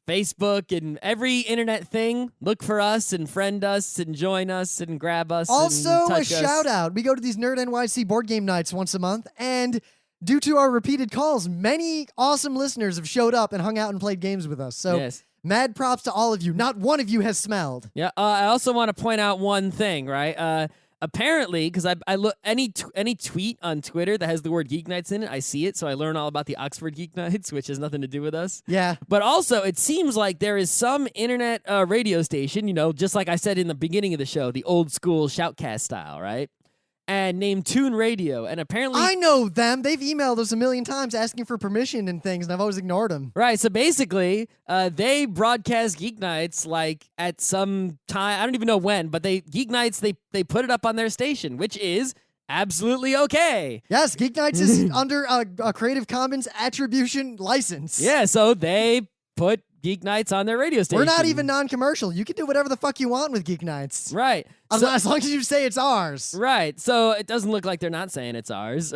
Speaker 2: Facebook and every internet thing. Look for us and friend us and join us and grab us.
Speaker 1: Also,
Speaker 2: and touch
Speaker 1: a shout out. We go to these Nerd NYC board game nights once a month, and due to our repeated calls, many awesome listeners have showed up and hung out and played games with us. So,
Speaker 2: yes.
Speaker 1: Mad props to all of you. Not one of you has smelled.
Speaker 2: Yeah, I also want to point out one thing, right? Apparently, because I look any tweet on Twitter that has the word Geeknights in it, I see it, so I learn all about the Oxford Geeknights, which has nothing to do with us.
Speaker 1: Yeah.
Speaker 2: But also, it seems like there is some internet radio station, just like I said in the beginning of the show, the old school shoutcast style, right? and named Tune Radio. And apparently,
Speaker 1: I know them. They've emailed us a million times asking for permission and things, and I've always ignored them.
Speaker 2: right. So basically, they broadcast Geeknights like at some time. I don't even know when, but Geeknights they put it up on their station, which is absolutely okay.
Speaker 1: Yes, Geeknights is under a Creative Commons attribution license.
Speaker 2: Yeah, so they put Geeknights on their radio station.
Speaker 1: We're not even non-commercial. You can do whatever the fuck you want with Geeknights.
Speaker 2: Right.
Speaker 1: As long as you say it's ours.
Speaker 2: Right. So it doesn't look like they're not saying it's ours.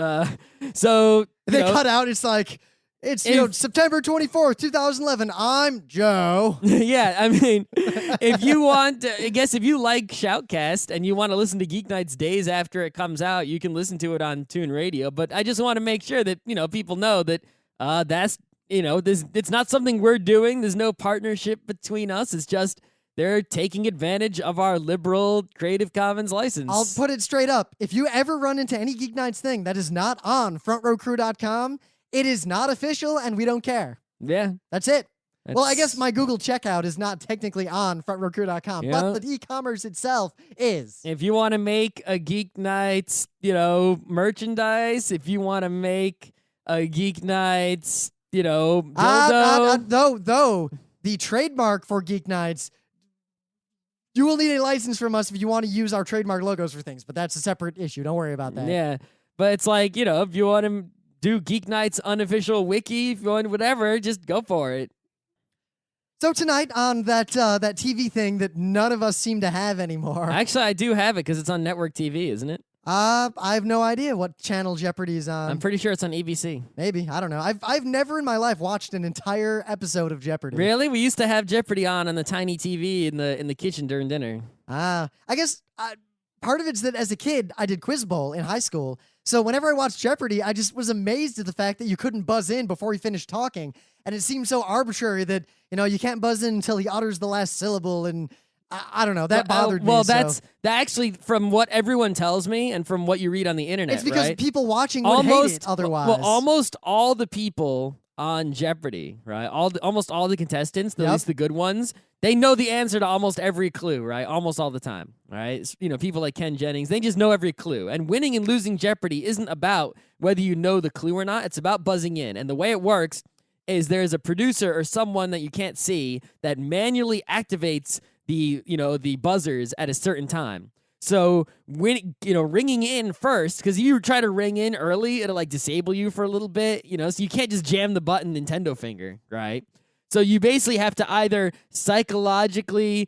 Speaker 2: So
Speaker 1: They cut out, it's like, it's September 24th, 2011. I'm Joe.
Speaker 2: Yeah, I mean, if you want, I guess if you like Shoutcast and you want to listen to Geeknights days after it comes out, you can listen to it on Tune Radio. But I just want to make sure that, people know that that's, it's not something we're doing. There's no partnership between us. It's just they're taking advantage of our liberal Creative Commons license.
Speaker 1: I'll put it straight up. If you ever run into any Geeknights thing that is not on frontrowcrew.com, it is not official, and we don't care.
Speaker 2: Yeah.
Speaker 1: That's it. Well, I guess my Google checkout is not technically on frontrowcrew.com,
Speaker 2: Yeah.
Speaker 1: but the e-commerce itself is.
Speaker 2: If you want to make a Geeknights, merchandise, if you want to make a Geeknights, dildo.
Speaker 1: Though, the trademark for Geeknights, you will need a license from us if you want to use our trademark logos for things, but that's a separate issue. Don't worry about that.
Speaker 2: Yeah, but it's like, if you want to do Geeknights unofficial wiki, if you want whatever, just go for it.
Speaker 1: So tonight on that TV thing that none of us seem to have anymore.
Speaker 2: Actually, I do have it because it's on network TV, isn't it?
Speaker 1: I have no idea what channel Jeopardy is on.
Speaker 2: I'm pretty sure it's on ABC.
Speaker 1: Maybe, I don't know. I've never in my life watched an entire episode of Jeopardy.
Speaker 2: Really? We used to have Jeopardy on the tiny TV in the kitchen during dinner.
Speaker 1: I guess part of it's that as a kid I did Quiz Bowl in high school. So whenever I watched Jeopardy, I just was amazed at the fact that you couldn't buzz in before he finished talking, and it seemed so arbitrary that you can't buzz in until he utters the last syllable, and I don't know, that bothered me.
Speaker 2: Well, that actually, from what everyone tells me and from what you read on the internet,
Speaker 1: it's because
Speaker 2: right?
Speaker 1: people watching would hate it otherwise.
Speaker 2: Well, almost all the people on Jeopardy, right? Almost all the contestants, at least the good ones, they know the answer to almost every clue, right? Almost all the time, right? People like Ken Jennings, they just know every clue. And winning and losing Jeopardy isn't about whether you know the clue or not. It's about buzzing in. And the way it works is there's a producer or someone that you can't see that manually activates the buzzers at a certain time. So when ringing in first, because you try to ring in early, it'll like disable you for a little bit, so you can't just jam the button Nintendo finger, right? So you basically have to either psychologically,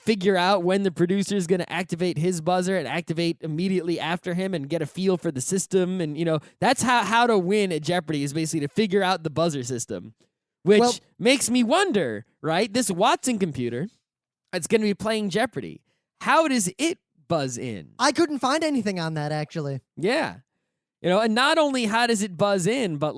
Speaker 2: figure out when the producer is going to activate his buzzer and activate immediately after him and get a feel for the system. And, that's how to win at Jeopardy is basically to figure out the buzzer system, which makes me wonder, right? This Watson computer, it's going to be playing Jeopardy. How does it buzz in?
Speaker 1: I couldn't find anything on that, actually.
Speaker 2: Yeah. And not only how does it buzz in, but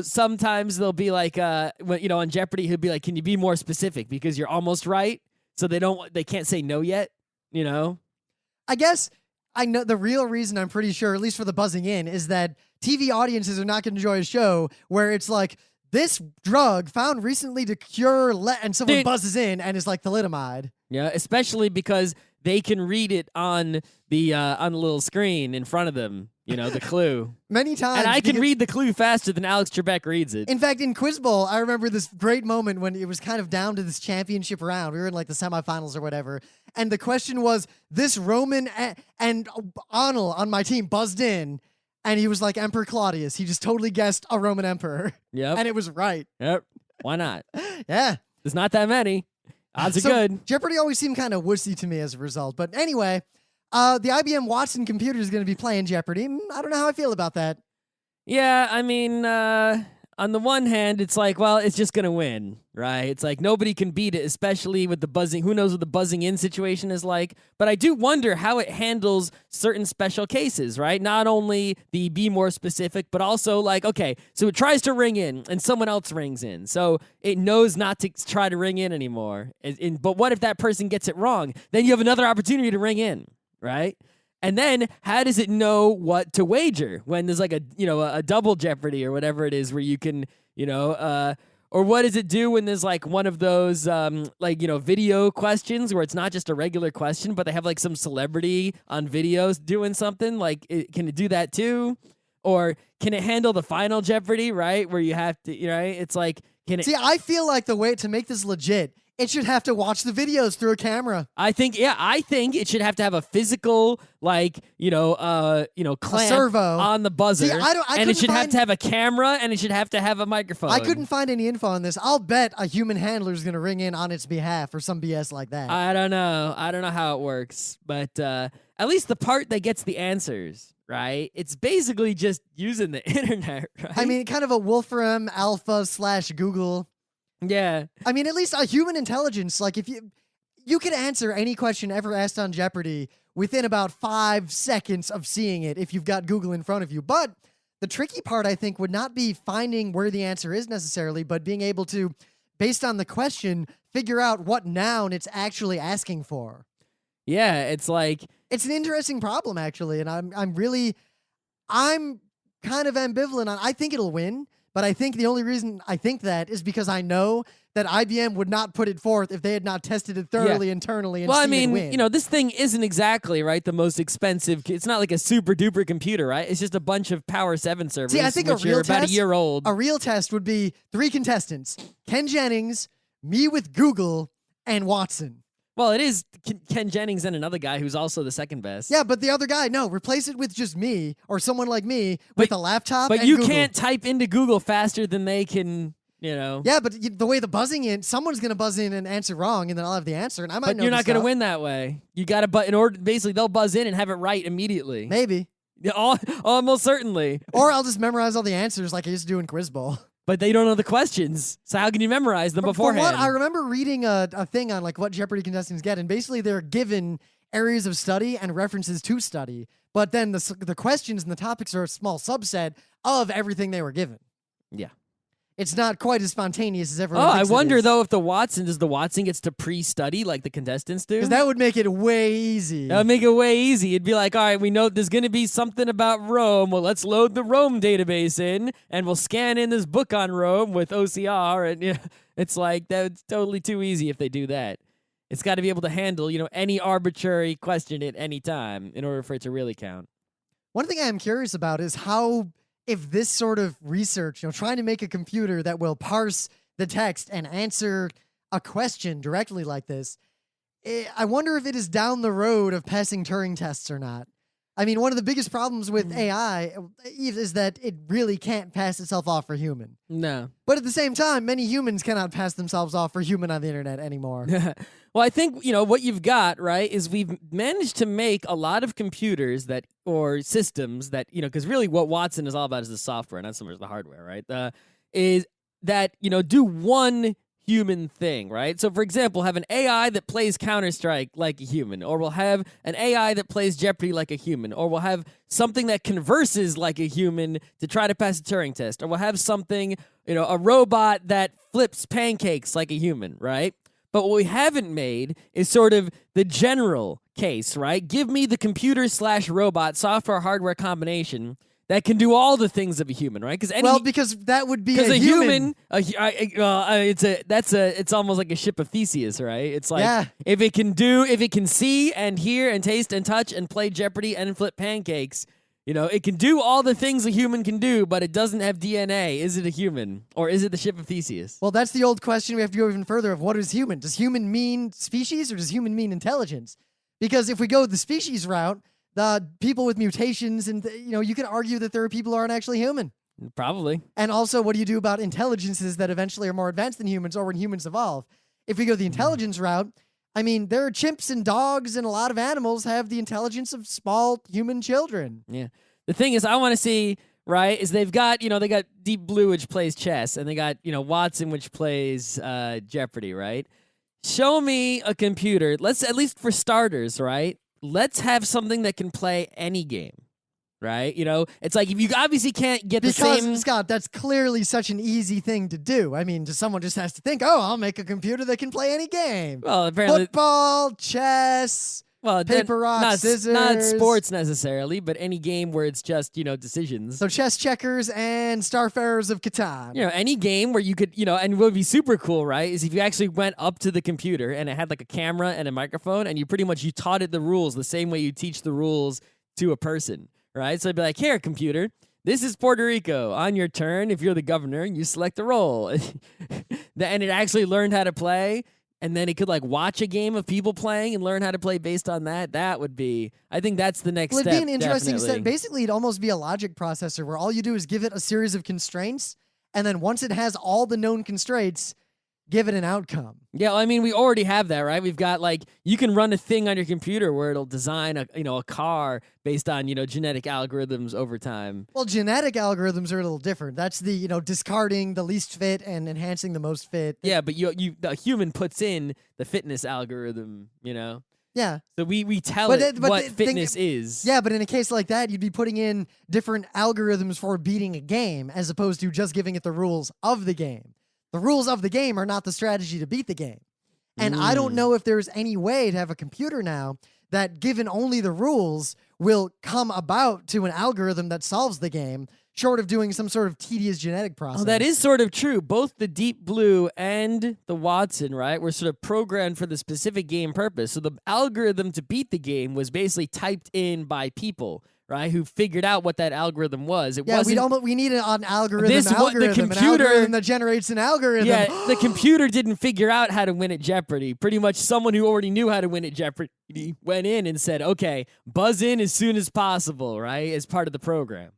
Speaker 2: sometimes they'll be like, on Jeopardy, he'll be like, can you be more specific? Because you're almost right. So they can't say no yet,
Speaker 1: I guess I know the real reason, I'm pretty sure, at least for the buzzing in, is that TV audiences are not going to enjoy a show where it's like, this drug found recently to cure and someone buzzes in and it's like thalidomide.
Speaker 2: Yeah, especially because they can read it on the little screen in front of them, the clue.
Speaker 1: Many times.
Speaker 2: And I can read the clue faster than Alex Trebek reads it.
Speaker 1: In fact, in Quiz Bowl, I remember this great moment when it was kind of down to this championship round. We were in like the semifinals or whatever. And the question was, this Roman and Arnold on my team buzzed in. And he was like Emperor Claudius. He just totally guessed a Roman emperor.
Speaker 2: Yep.
Speaker 1: And it was right.
Speaker 2: Yep. Why not?
Speaker 1: Yeah.
Speaker 2: There's not that many. Odds are good.
Speaker 1: Jeopardy always seemed kind of wussy to me as a result. But anyway, the IBM Watson computer is going to be playing Jeopardy. I don't know how I feel about that.
Speaker 2: Yeah, I mean, on the one hand, it's like, well, it's just going to win, right? It's like nobody can beat it, especially with the buzzing. Who knows what the buzzing in situation is like? But I do wonder how it handles certain special cases, right? Not only the be more specific, but also like, okay, so it tries to ring in and someone else rings in. So it knows not to try to ring in anymore. But what if that person gets it wrong? Then you have another opportunity to ring in, right? And then how does it know what to wager when there's like a double Jeopardy or whatever it is where you can, Or what does it do when there's like one of those video questions where it's not just a regular question, but they have like some celebrity on videos doing something? Like, can it do that too? Or can it handle the final Jeopardy, right? Where you have to, right? It's like, can it?
Speaker 1: See, I feel like the way to make this legit, it should have to watch the videos through a camera.
Speaker 2: I think it should have to have a physical, clamp
Speaker 1: servo
Speaker 2: on the buzzer.
Speaker 1: See,
Speaker 2: and it should have to have a camera, and it should have to have a microphone.
Speaker 1: I couldn't find any info on this. I'll bet a human handler is going to ring in on its behalf or some BS like that.
Speaker 2: I don't know how it works, but at least the part that gets the answers, right? It's basically just using the internet, right?
Speaker 1: I mean, kind of a Wolfram Alpha / Google.
Speaker 2: Yeah.
Speaker 1: I mean, at least a human intelligence, like if you could answer any question ever asked on Jeopardy within about 5 seconds of seeing it if you've got Google in front of you. But the tricky part, I think, would not be finding where the answer is necessarily, but being able to, based on the question, figure out what noun it's actually asking for.
Speaker 2: Yeah, it's like...
Speaker 1: It's an interesting problem, actually, and I'm kind of ambivalent on. I think it'll win. But I think the only reason I think that is because I know that IBM would not put it forth if they had not tested it thoroughly internally and seen it win.
Speaker 2: This thing isn't exactly, right, the most expensive. It's not like a super duper computer, right? It's just a bunch of Power 7 servers.
Speaker 1: See, I think a real test,
Speaker 2: about a year old.
Speaker 1: A real test would be 3 contestants: Ken Jennings, me with Google, and Watson.
Speaker 2: Well, it is Ken Jennings and another guy who's also the second best.
Speaker 1: Yeah, but the other guy, no, replace it with just me or someone like me with a laptop.
Speaker 2: But
Speaker 1: and
Speaker 2: you
Speaker 1: Google.
Speaker 2: can't type into Google faster than they can,
Speaker 1: Yeah, but the way the buzzing in, someone's gonna buzz in and answer wrong, and then I'll have the answer, and I might know.
Speaker 2: But you're not gonna
Speaker 1: stuff.
Speaker 2: win that way. You gotta, but in order, basically, they'll buzz in and have it right immediately.
Speaker 1: Maybe.
Speaker 2: Yeah, almost certainly.
Speaker 1: Or I'll just memorize all the answers like I used to do in Quiz Bowl.
Speaker 2: But they don't know the questions, so how can you memorize them beforehand?
Speaker 1: From what I remember reading a thing on like what Jeopardy contestants get, and basically they're given areas of study and references to study, but then the questions and the topics are a small subset of everything they were given.
Speaker 2: Yeah.
Speaker 1: It's not quite as spontaneous as everyone
Speaker 2: I
Speaker 1: thinks it
Speaker 2: wonder
Speaker 1: is.
Speaker 2: though if the Watson gets to pre-study like the contestants do.
Speaker 1: Because that would make it way easy.
Speaker 2: That would make it way easy. It'd be like, all right, we know there's going to be something about Rome. Well, let's load the Rome database in, and we'll scan in this book on Rome with OCR. And it's like, that's totally too easy if they do that. It's got to be able to handle, any arbitrary question at any time in order for it to really count.
Speaker 1: One thing I am curious about is how, if this sort of research, trying to make a computer that will parse the text and answer a question directly like this, I wonder if it is down the road of passing Turing tests or not. I mean, one of the biggest problems with AI is that it really can't pass itself off for human.
Speaker 2: No.
Speaker 1: But at the same time, many humans cannot pass themselves off for human on the internet anymore.
Speaker 2: Well, I think, what you've got, right, is we've managed to make a lot of computers or systems that, because really what Watson is all about is the software, not so much the hardware, right? Is that, do one human thing, right? So, for example, have an AI that plays Counter-Strike like a human, or we'll have an AI that plays Jeopardy like a human, or we'll have something that converses like a human to try to pass a Turing test, or we'll have something, a robot that flips pancakes like a human, right? But what we haven't made is sort of the general case, right? Give me the computer/robot software-hardware combination that can do all the things of a human, right?
Speaker 1: Because that would be
Speaker 2: a
Speaker 1: human.
Speaker 2: It's almost like a ship of Theseus, right? It's like if it can see and hear and taste and touch and play Jeopardy and flip pancakes, it can do all the things a human can do, but it doesn't have DNA. Is it a human, or is it the ship of Theseus?
Speaker 1: Well, that's the old question. We have to go even further of what is human. Does human mean species, or does human mean intelligence? Because if we go the species route, the people with mutations, and you could argue that there are people who aren't actually human.
Speaker 2: Probably.
Speaker 1: And also, what do you do about intelligences that eventually are more advanced than humans, or when humans evolve? If we go the intelligence route, I mean, there are chimps and dogs, and a lot of animals have the intelligence of small human children.
Speaker 2: Yeah. The thing is, I want to see, right, is they've got, they got Deep Blue, which plays chess, and they got, Watson, which plays Jeopardy, right? Show me a computer. Let's, at least for starters, right? Let's have something that can play any game, right? It's like if you obviously can't get the same...
Speaker 1: Because, Scott, that's clearly such an easy thing to do. I mean, someone just has to think, I'll make a computer that can play any game.
Speaker 2: Well, apparently...
Speaker 1: Football, chess,
Speaker 2: Well,
Speaker 1: Paper, rock,
Speaker 2: not
Speaker 1: scissors.
Speaker 2: sports necessarily, but any game where it's just, decisions.
Speaker 1: So chess, checkers, and Starfarers of Catan.
Speaker 2: Any game where you could, and what would be super cool, right, is if you actually went up to the computer and it had like a camera and a microphone and you taught it the rules the same way you teach the rules to a person, right? So it'd be like, here, computer, this is Puerto Rico. On your turn, if you're the governor, you select a role. And it actually learned how to play. And then it could like watch a game of people playing and learn how to play based on that. That would be, I think that's the next step.
Speaker 1: It'd be an interesting
Speaker 2: definitely.
Speaker 1: step. Basically, it'd almost be a logic processor where all you do is give it a series of constraints, and then once it has all the known constraints, give it an outcome.
Speaker 2: Yeah, well, I mean, we already have that, right? We've got like, you can run a thing on your computer where it'll design a car based on, genetic algorithms over time.
Speaker 1: Well, genetic algorithms are a little different. That's the, discarding the least fit and enhancing the most fit.
Speaker 2: Yeah, but the human puts in the fitness algorithm,
Speaker 1: Yeah.
Speaker 2: So we tell what fitness is.
Speaker 1: Yeah, but in a case like that, you'd be putting in different algorithms for beating a game as opposed to just giving it the rules of the game. The rules of the game are not the strategy to beat the game. And I don't know if there's any way to have a computer now that, given only the rules, will come about to an algorithm that solves the game, short of doing some sort of tedious genetic process.
Speaker 2: Oh, that is sort of true. Both the Deep Blue and the Watson, right, were sort of programmed for the specific game purpose. So the algorithm to beat the game was basically typed in by people, right, who figured out what that algorithm was. It wasn't,
Speaker 1: we need an algorithm,
Speaker 2: the computer,
Speaker 1: an algorithm that generates an algorithm.
Speaker 2: Yeah, the computer didn't figure out how to win at Jeopardy. Pretty much someone who already knew how to win at Jeopardy went in and said, okay, buzz in as soon as possible, right, as part of the program,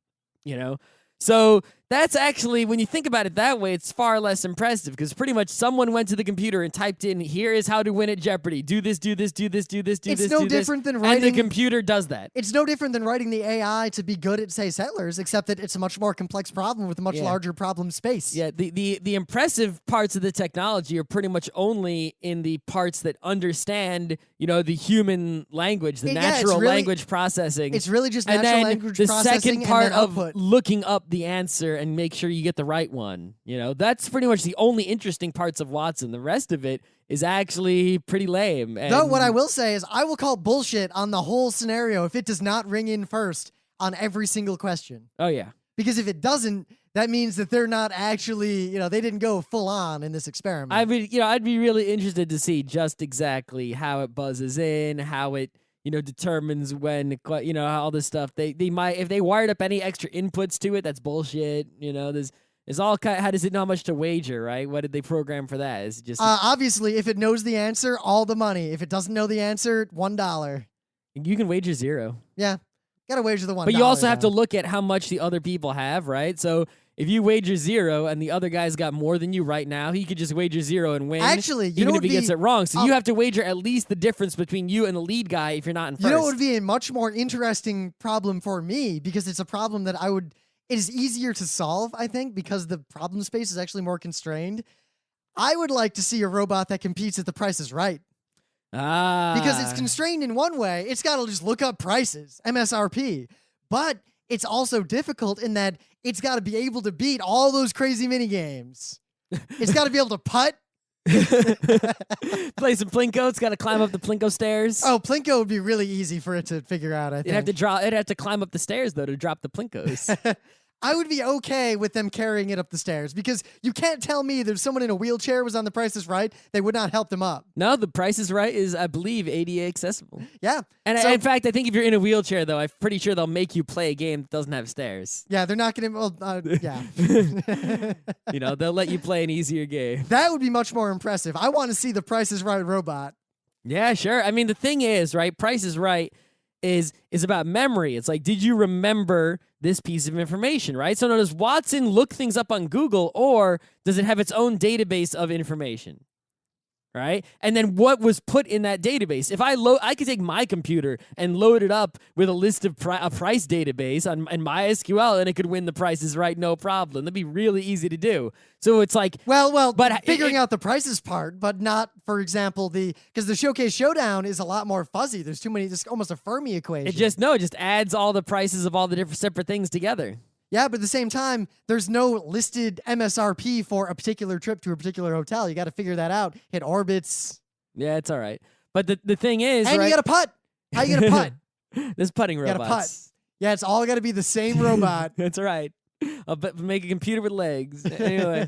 Speaker 2: So that's actually, when you think about it that way, it's far less impressive because pretty much someone went to the computer and typed in, here is how to win at Jeopardy. Do this, do this, do this, do this, do this,
Speaker 1: It's no
Speaker 2: do this.
Speaker 1: different than writing...
Speaker 2: And the computer does that.
Speaker 1: It's no different than writing the AI to be good at, say, Settlers, except that it's a much more complex problem with a much larger problem space.
Speaker 2: Yeah, the impressive parts of the technology are pretty much only in the parts that understand, the human language, the natural language processing.
Speaker 1: It's really just
Speaker 2: and
Speaker 1: natural
Speaker 2: then
Speaker 1: language
Speaker 2: the
Speaker 1: processing
Speaker 2: second part
Speaker 1: and then
Speaker 2: of
Speaker 1: output.
Speaker 2: looking up the answer and make sure you get the right one. That's pretty much the only interesting parts of Watson. The rest of it is actually pretty lame.
Speaker 1: Though what I will say is I will call bullshit on the whole scenario if it does not ring in first on every single question.
Speaker 2: Oh, yeah.
Speaker 1: Because if it doesn't, that means that they're not actually, they didn't go full on in this experiment.
Speaker 2: I'd be really interested to see just exactly how it buzzes in, how it determines when, all this stuff. They might, if they wired up any extra inputs to it, that's bullshit. There's all kind. How does it know how much to wager, right? What did they program for that? Is it just
Speaker 1: obviously, if it knows the answer, all the money. If it doesn't know the answer, $1.
Speaker 2: You can wager 0.
Speaker 1: Yeah, gotta wager the $1.
Speaker 2: But you also have to look at how much the other people have, right? So if you wager 0 and the other guy's got more than you right now, he could just wager 0 and win.
Speaker 1: Actually,
Speaker 2: even if he gets it wrong. So you have to wager at least the difference between you and the lead guy if you're not in first.
Speaker 1: You know what would be a much more interesting problem for me, because it's a problem that it is easier to solve, I think, because the problem space is actually more constrained. I would like to see a robot that competes at the Price is Right. Because it's constrained in one way. It's got to just look up prices, MSRP. But it's also difficult in that it's got to be able to beat all those crazy mini games. It's got to be able to putt.
Speaker 2: Play some Plinko. It's got to climb up the Plinko stairs.
Speaker 1: Oh, Plinko would be really easy for it to figure out, I think.
Speaker 2: It'd have to climb up the stairs, though, to drop the Plinkos.
Speaker 1: I would be okay with them carrying it up the stairs, because you can't tell me that if someone in a wheelchair was on The Price is Right, they would not help them up.
Speaker 2: No, The Price is Right is, I believe, ADA accessible.
Speaker 1: Yeah.
Speaker 2: And in fact, I think if you're in a wheelchair, though, I'm pretty sure they'll make you play a game that doesn't have stairs.
Speaker 1: Yeah, they're not going to, yeah.
Speaker 2: They'll let you play an easier game.
Speaker 1: That would be much more impressive. I want to see The Price is Right robot.
Speaker 2: Yeah, sure. I mean, the thing is, right, Price is Right is about memory. It's like, did you remember this piece of information, right? So now, does Watson look things up on Google, or does it have its own database of information? Right? And then what was put in that database? If I could take my computer and load it up with a list of a price database on MySQL, and it could win The Price is Right, no problem. That'd be really easy to do. So it's like,
Speaker 1: but figuring out the prices part, but not, for example, because the Showcase Showdown is a lot more fuzzy. There's too many, just almost a Fermi equation.
Speaker 2: It just adds all the prices of all the different separate things together.
Speaker 1: Yeah, but at the same time, there's no listed MSRP for a particular trip to a particular hotel. You got to figure that out. Hit orbits.
Speaker 2: Yeah, it's all right. But the thing is,
Speaker 1: and
Speaker 2: right,
Speaker 1: you got to putt. How you gonna putt?
Speaker 2: There's putting
Speaker 1: You gotta putt.
Speaker 2: robots.
Speaker 1: Yeah, it's all got to be the same robot.
Speaker 2: That's right. I'll make a computer with legs. Anyway,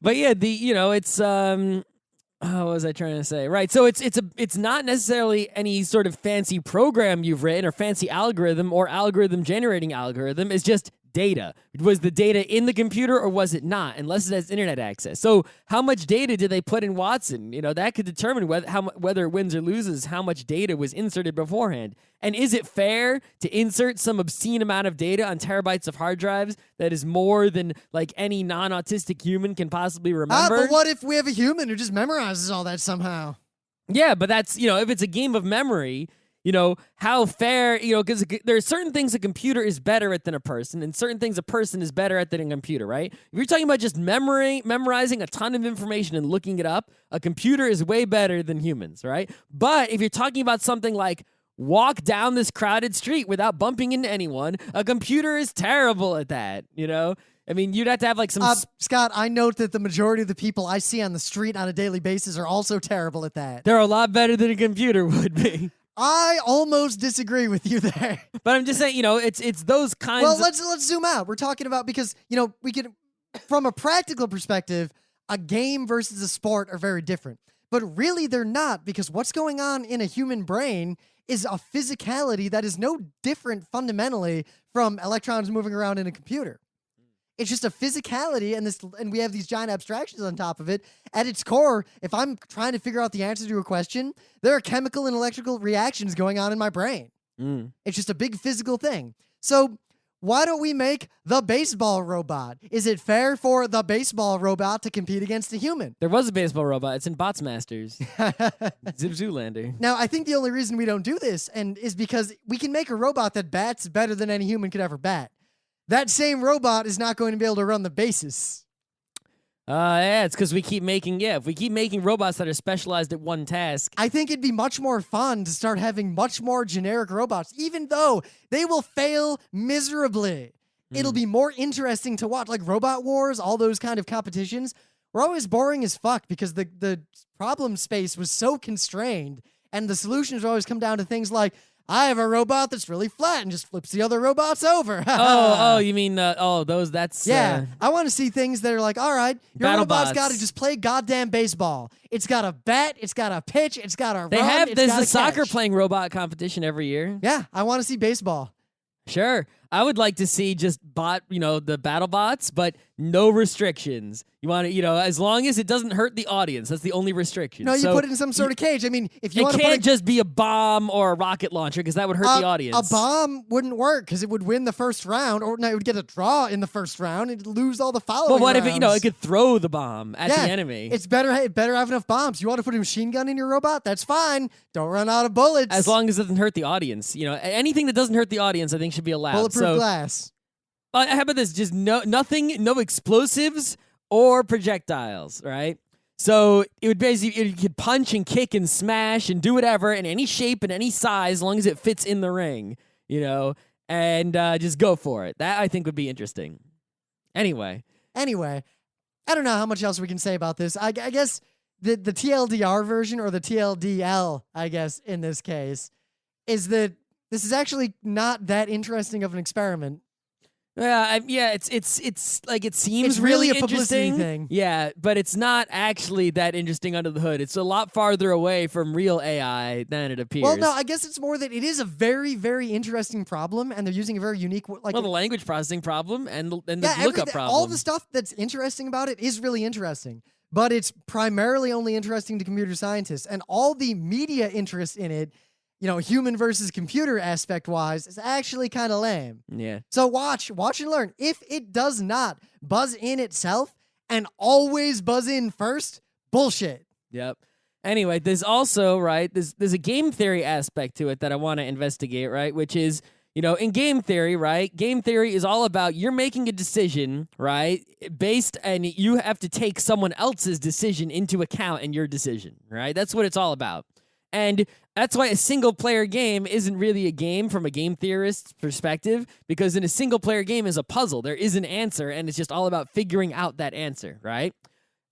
Speaker 2: but yeah, it's what was I trying to say? Right. So it's not necessarily any sort of fancy program you've written or fancy algorithm or algorithm generating algorithm. It's just data. Was the data in the computer or was it not? Unless it has internet access. So how much data did they put in Watson? That could determine whether it wins or loses how much data was inserted beforehand. And is it fair to insert some obscene amount of data on terabytes of hard drives that is more than like any non-autistic human can possibly remember?
Speaker 1: But what if we have a human who just memorizes all that somehow?
Speaker 2: Yeah, but that's, if it's a game of memory, how fair, because there are certain things a computer is better at than a person, and certain things a person is better at than a computer, right? If you're talking about just memorizing a ton of information and looking it up, a computer is way better than humans, right? But if you're talking about something like walk down this crowded street without bumping into anyone, a computer is terrible at that, I mean, you'd have to have like some...
Speaker 1: Scott, I note that the majority of the people I see on the street on a daily basis are also terrible at that.
Speaker 2: They're a lot better than a computer would be.
Speaker 1: I almost disagree with you there.
Speaker 2: But I'm just saying, it's those kinds
Speaker 1: Well, let's zoom out. We're talking about, because, we can, from a practical perspective, a game versus a sport are very different. But really they're not, because what's going on in a human brain is a physicality that is no different fundamentally from electrons moving around in a computer. It's just a physicality, and we have these giant abstractions on top of it. At its core, if I'm trying to figure out the answer to a question, there are chemical and electrical reactions going on in my brain. It's just a big physical thing. So why don't we make the baseball robot? Is it fair for the baseball robot to compete against a human?
Speaker 2: There was a baseball robot. It's in Bots Masters. Zip Zoolander.
Speaker 1: Now, I think the only reason we don't do this is because we can make a robot that bats better than any human could ever bat. That same robot is not going to be able to run the bases.
Speaker 2: Yeah, it's because we keep making, if we keep making robots that are specialized at one task.
Speaker 1: I think it'd be much more fun to start having much more generic robots, even though they will fail miserably. It'll be more interesting to watch, like Robot Wars, all those kind of competitions. Were always boring as fuck because the problem space was so constrained, and the solutions would always come down to things like, I have a robot that's really flat and just flips the other robots over.
Speaker 2: You mean, that's...
Speaker 1: Yeah, I want to see things that are like, all right, your robot's got to just play goddamn baseball. It's got a bat, it's got a pitch, it's got a run,
Speaker 2: there's a soccer playing robot competition every year.
Speaker 1: Yeah, I want to see baseball.
Speaker 2: Sure. I would like to see just the battle bots, but no restrictions. You want to, as long as it doesn't hurt the audience. That's the only restriction.
Speaker 1: No, you put it in some sort of cage. I mean, if you want to
Speaker 2: it can't just be a bomb or a rocket launcher because that would hurt the audience.
Speaker 1: A bomb wouldn't work because it would win the first round, or no, it would get a draw in the first round. It'd lose all the following
Speaker 2: Well, what
Speaker 1: rounds.
Speaker 2: if it could throw the bomb at the enemy?
Speaker 1: It's better have enough bombs. You want to put a machine gun in your robot? That's fine. Don't run out of bullets.
Speaker 2: As long as it doesn't hurt the audience. Anything that doesn't hurt the audience, I think should be allowed.
Speaker 1: Bulletproof glass.
Speaker 2: How about this? Just no explosives or projectiles, right? So it would basically, you could punch and kick and smash and do whatever in any shape and any size as long as it fits in the ring, and just go for it. That I think would be interesting. Anyway, I
Speaker 1: don't know how much else we can say about this. I guess the TLDR version, or the TLDL, I guess, in this case, is that this is actually not that interesting of an experiment.
Speaker 2: It's like it seems
Speaker 1: it's really a
Speaker 2: interesting.
Speaker 1: Publicity thing.
Speaker 2: Yeah, but it's not actually that interesting under the hood. It's a lot farther away from real AI than it appears.
Speaker 1: Well, no, I guess it's more that it is a very, very interesting problem, and they're using a very unique
Speaker 2: the language processing problem and the lookup problem.
Speaker 1: All the stuff that's interesting about it is really interesting, but it's primarily only interesting to computer scientists, and all the media interest in it, human versus computer aspect-wise, is actually kind of lame.
Speaker 2: Yeah.
Speaker 1: So watch and learn. If it does not buzz in itself and always buzz in first, bullshit.
Speaker 2: Yep. Anyway, there's also, right, there's a game theory aspect to it that I want to investigate, right, which is, in game theory, right, game theory is all about you're making a decision, right, and you have to take someone else's decision into account in your decision, right? That's what it's all about. And that's why a single-player game isn't really a game from a game theorist's perspective, because in a single-player game is a puzzle. There is an answer, and it's just all about figuring out that answer, right?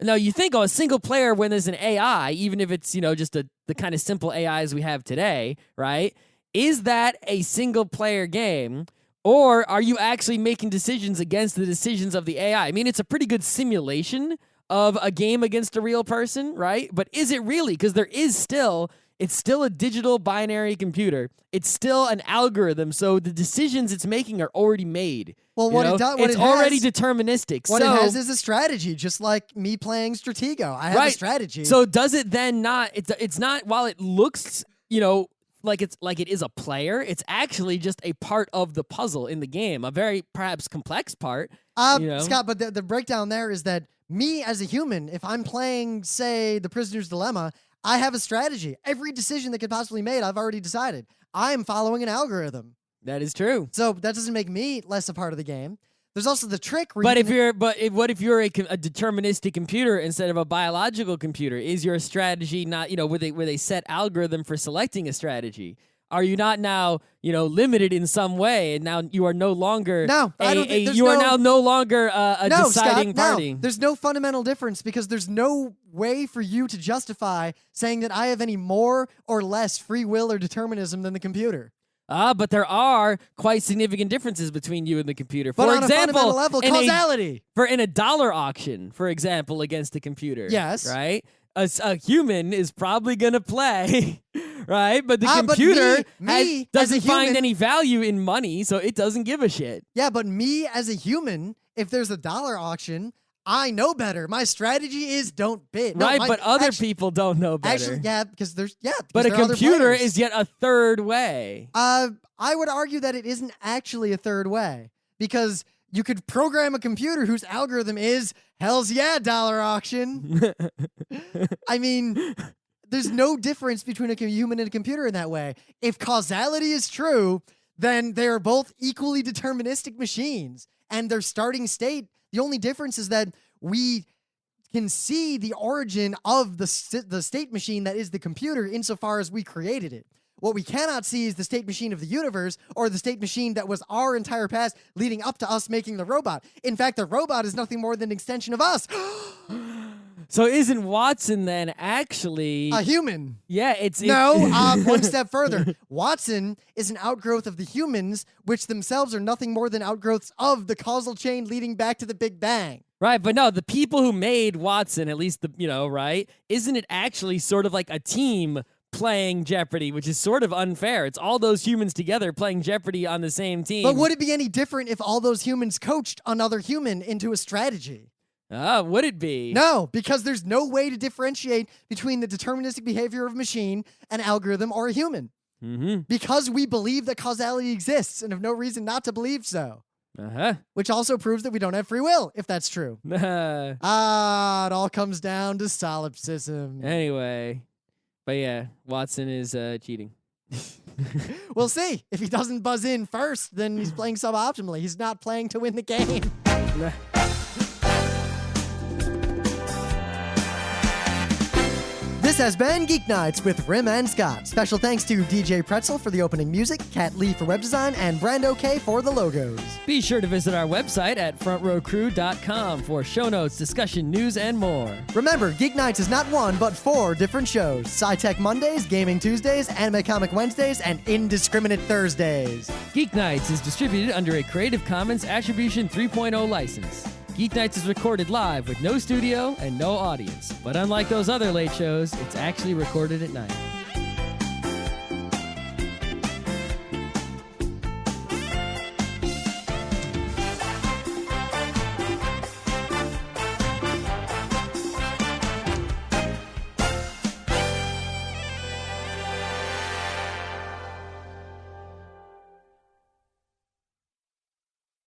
Speaker 2: Now you think, a single player when there's an AI, even if it's, just the kind of simple AIs we have today, right? Is that a single player game? Or are you actually making decisions against the decisions of the AI? I mean, it's a pretty good simulation of a game against a real person, right? But is it really? Because it's still a digital binary computer. It's still an algorithm, so the decisions it's making are already made.
Speaker 1: Well,
Speaker 2: it's already deterministic.
Speaker 1: What it has is a strategy, just like me playing Stratego. I have a strategy.
Speaker 2: So does it then not? It's not. While it looks, like it is a player, it's actually just a part of the puzzle in the game, a very perhaps complex part.
Speaker 1: Scott, but the breakdown there is that me as a human, if I'm playing, say, The Prisoner's Dilemma, I have a strategy. Every decision that could possibly be made, I've already decided. I'm following an algorithm.
Speaker 2: That is true.
Speaker 1: So that doesn't make me less a part of the game. There's also the trick. Where
Speaker 2: what if you're a deterministic computer instead of a biological computer? Is your strategy not, with a set algorithm for selecting a strategy? Are you not now, limited in some way, and now you are no longer no longer a deciding party?
Speaker 1: No. There's no fundamental difference because there's no way for you to justify saying that I have any more or less free will or determinism than the computer.
Speaker 2: But there are quite significant differences between you and the computer.
Speaker 1: But
Speaker 2: for
Speaker 1: on
Speaker 2: example,
Speaker 1: a fundamental level, causality.
Speaker 2: In a dollar auction, for example, against a computer.
Speaker 1: Yes.
Speaker 2: Right? A human is probably going to play, right? But the computer doesn't find any value in money, so it doesn't give a shit.
Speaker 1: Yeah, but me as a human, if there's a dollar auction, I know better. My strategy is don't bid.
Speaker 2: Right, but other people don't know better.
Speaker 1: Actually, because there's.
Speaker 2: But a computer is yet a third way.
Speaker 1: I would argue that it isn't actually a third way because you could program a computer whose algorithm is hell's yeah dollar auction. I mean, there's no difference between a human and a computer in that way. If causality is true, then they're both equally deterministic machines, and their starting state. The only difference is that we can see the origin of the state machine that is the computer insofar as we created it. What we cannot see is the state machine of the universe or the state machine that was our entire past leading up to us making the robot. In fact, the robot is nothing more than an extension of us.
Speaker 2: So isn't Watson then actually
Speaker 1: a human?
Speaker 2: Yeah,
Speaker 1: one step further. Watson is an outgrowth of the humans, which themselves are nothing more than outgrowths of the causal chain leading back to the Big Bang.
Speaker 2: Right, but no, the people who made Watson, at least right? Isn't it actually sort of like a team playing Jeopardy, which is sort of unfair? It's all those humans together playing Jeopardy on the same team.
Speaker 1: But would it be any different if all those humans coached another human into a strategy?
Speaker 2: Would it be?
Speaker 1: No, because there's no way to differentiate between the deterministic behavior of a machine, an algorithm, or a human.
Speaker 2: Mm-hmm.
Speaker 1: Because we believe that causality exists and have no reason not to believe so. Which also proves that we don't have free will, if that's true. It all comes down to solipsism.
Speaker 2: Anyway, but yeah, Watson is cheating.
Speaker 1: We'll see. If he doesn't buzz in first, then he's playing suboptimally. He's not playing to win the game. This has been Geeknights with Rim and Scott. Special thanks to DJ Pretzel for the opening music, Kat Lee for web design, and Brando K for the logos.
Speaker 2: Be sure to visit our website at frontrowcrew.com for show notes, discussion, news, and more.
Speaker 1: Remember, Geeknights is not one, but 4 different shows. Sci-Tech Mondays, Gaming Tuesdays, Anime Comic Wednesdays, and Indiscriminate Thursdays.
Speaker 2: Geeknights is distributed under a Creative Commons Attribution 3.0 license. Geeknights is recorded live with no studio and no audience. But unlike those other late shows, it's actually recorded at night.